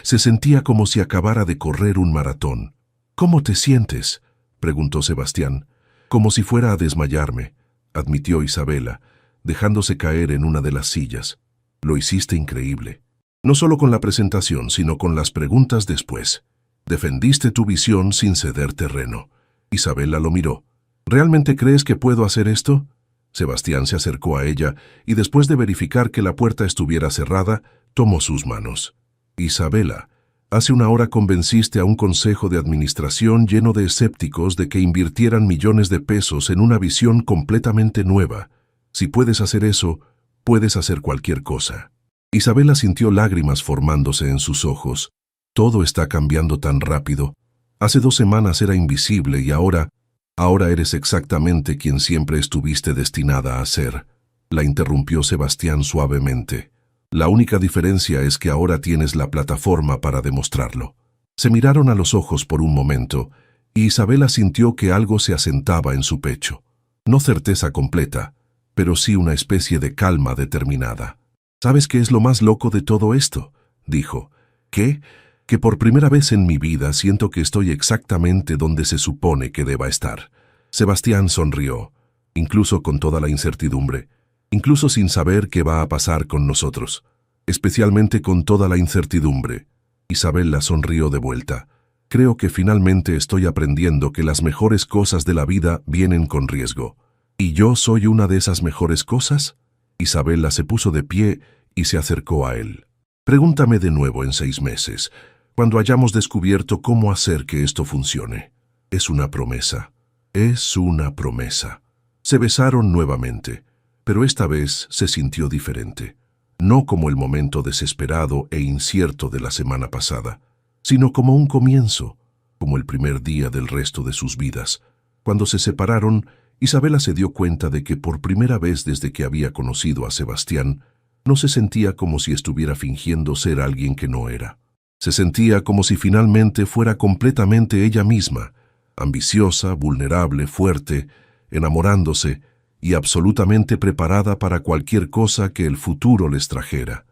Se sentía como si acabara de correr un maratón. «¿Cómo te sientes?», preguntó Sebastián. «Como si fuera a desmayarme», admitió Isabela, dejándose caer en una de las sillas. «Lo hiciste increíble. No solo con la presentación, sino con las preguntas después. Defendiste tu visión sin ceder terreno». Isabela lo miró. «¿Realmente crees que puedo hacer esto?». Sebastián se acercó a ella y después de verificar que la puerta estuviera cerrada, tomó sus manos. «Isabela, hace una hora convenciste a un consejo de administración lleno de escépticos de que invirtieran millones de pesos en una visión completamente nueva. Si puedes hacer eso, puedes hacer cualquier cosa». Isabela sintió lágrimas formándose en sus ojos. «Todo está cambiando tan rápido. Hace 2 semanas era invisible y ahora eres exactamente quien siempre estuviste destinada a ser», la interrumpió Sebastián suavemente. «La única diferencia es que ahora tienes la plataforma para demostrarlo». Se miraron a los ojos por un momento y Isabela sintió que algo se asentaba en su pecho. No certeza completa, pero sí una especie de calma determinada. «¿Sabes qué es lo más loco de todo esto?», dijo. «¿Qué? Que por primera vez en mi vida siento que estoy exactamente donde se supone que deba estar». Sebastián sonrió, incluso con toda la incertidumbre, incluso sin saber qué va a pasar con nosotros, especialmente con toda la incertidumbre. Isabela sonrió de vuelta. «Creo que finalmente estoy aprendiendo que las mejores cosas de la vida vienen con riesgo. ¿Y yo soy una de esas mejores cosas?». Isabela se puso de pie y se acercó a él. «Pregúntame de nuevo en 6 meses, cuando hayamos descubierto cómo hacer que esto funcione». «Es una promesa. Es una promesa». Se besaron nuevamente, pero esta vez se sintió diferente. No como el momento desesperado e incierto de la semana pasada, sino como un comienzo, como el primer día del resto de sus vidas. Cuando se separaron, Isabela se dio cuenta de que por primera vez desde que había conocido a Sebastián, no se sentía como si estuviera fingiendo ser alguien que no era. Se sentía como si finalmente fuera completamente ella misma, ambiciosa, vulnerable, fuerte, enamorándose y absolutamente preparada para cualquier cosa que el futuro les trajera.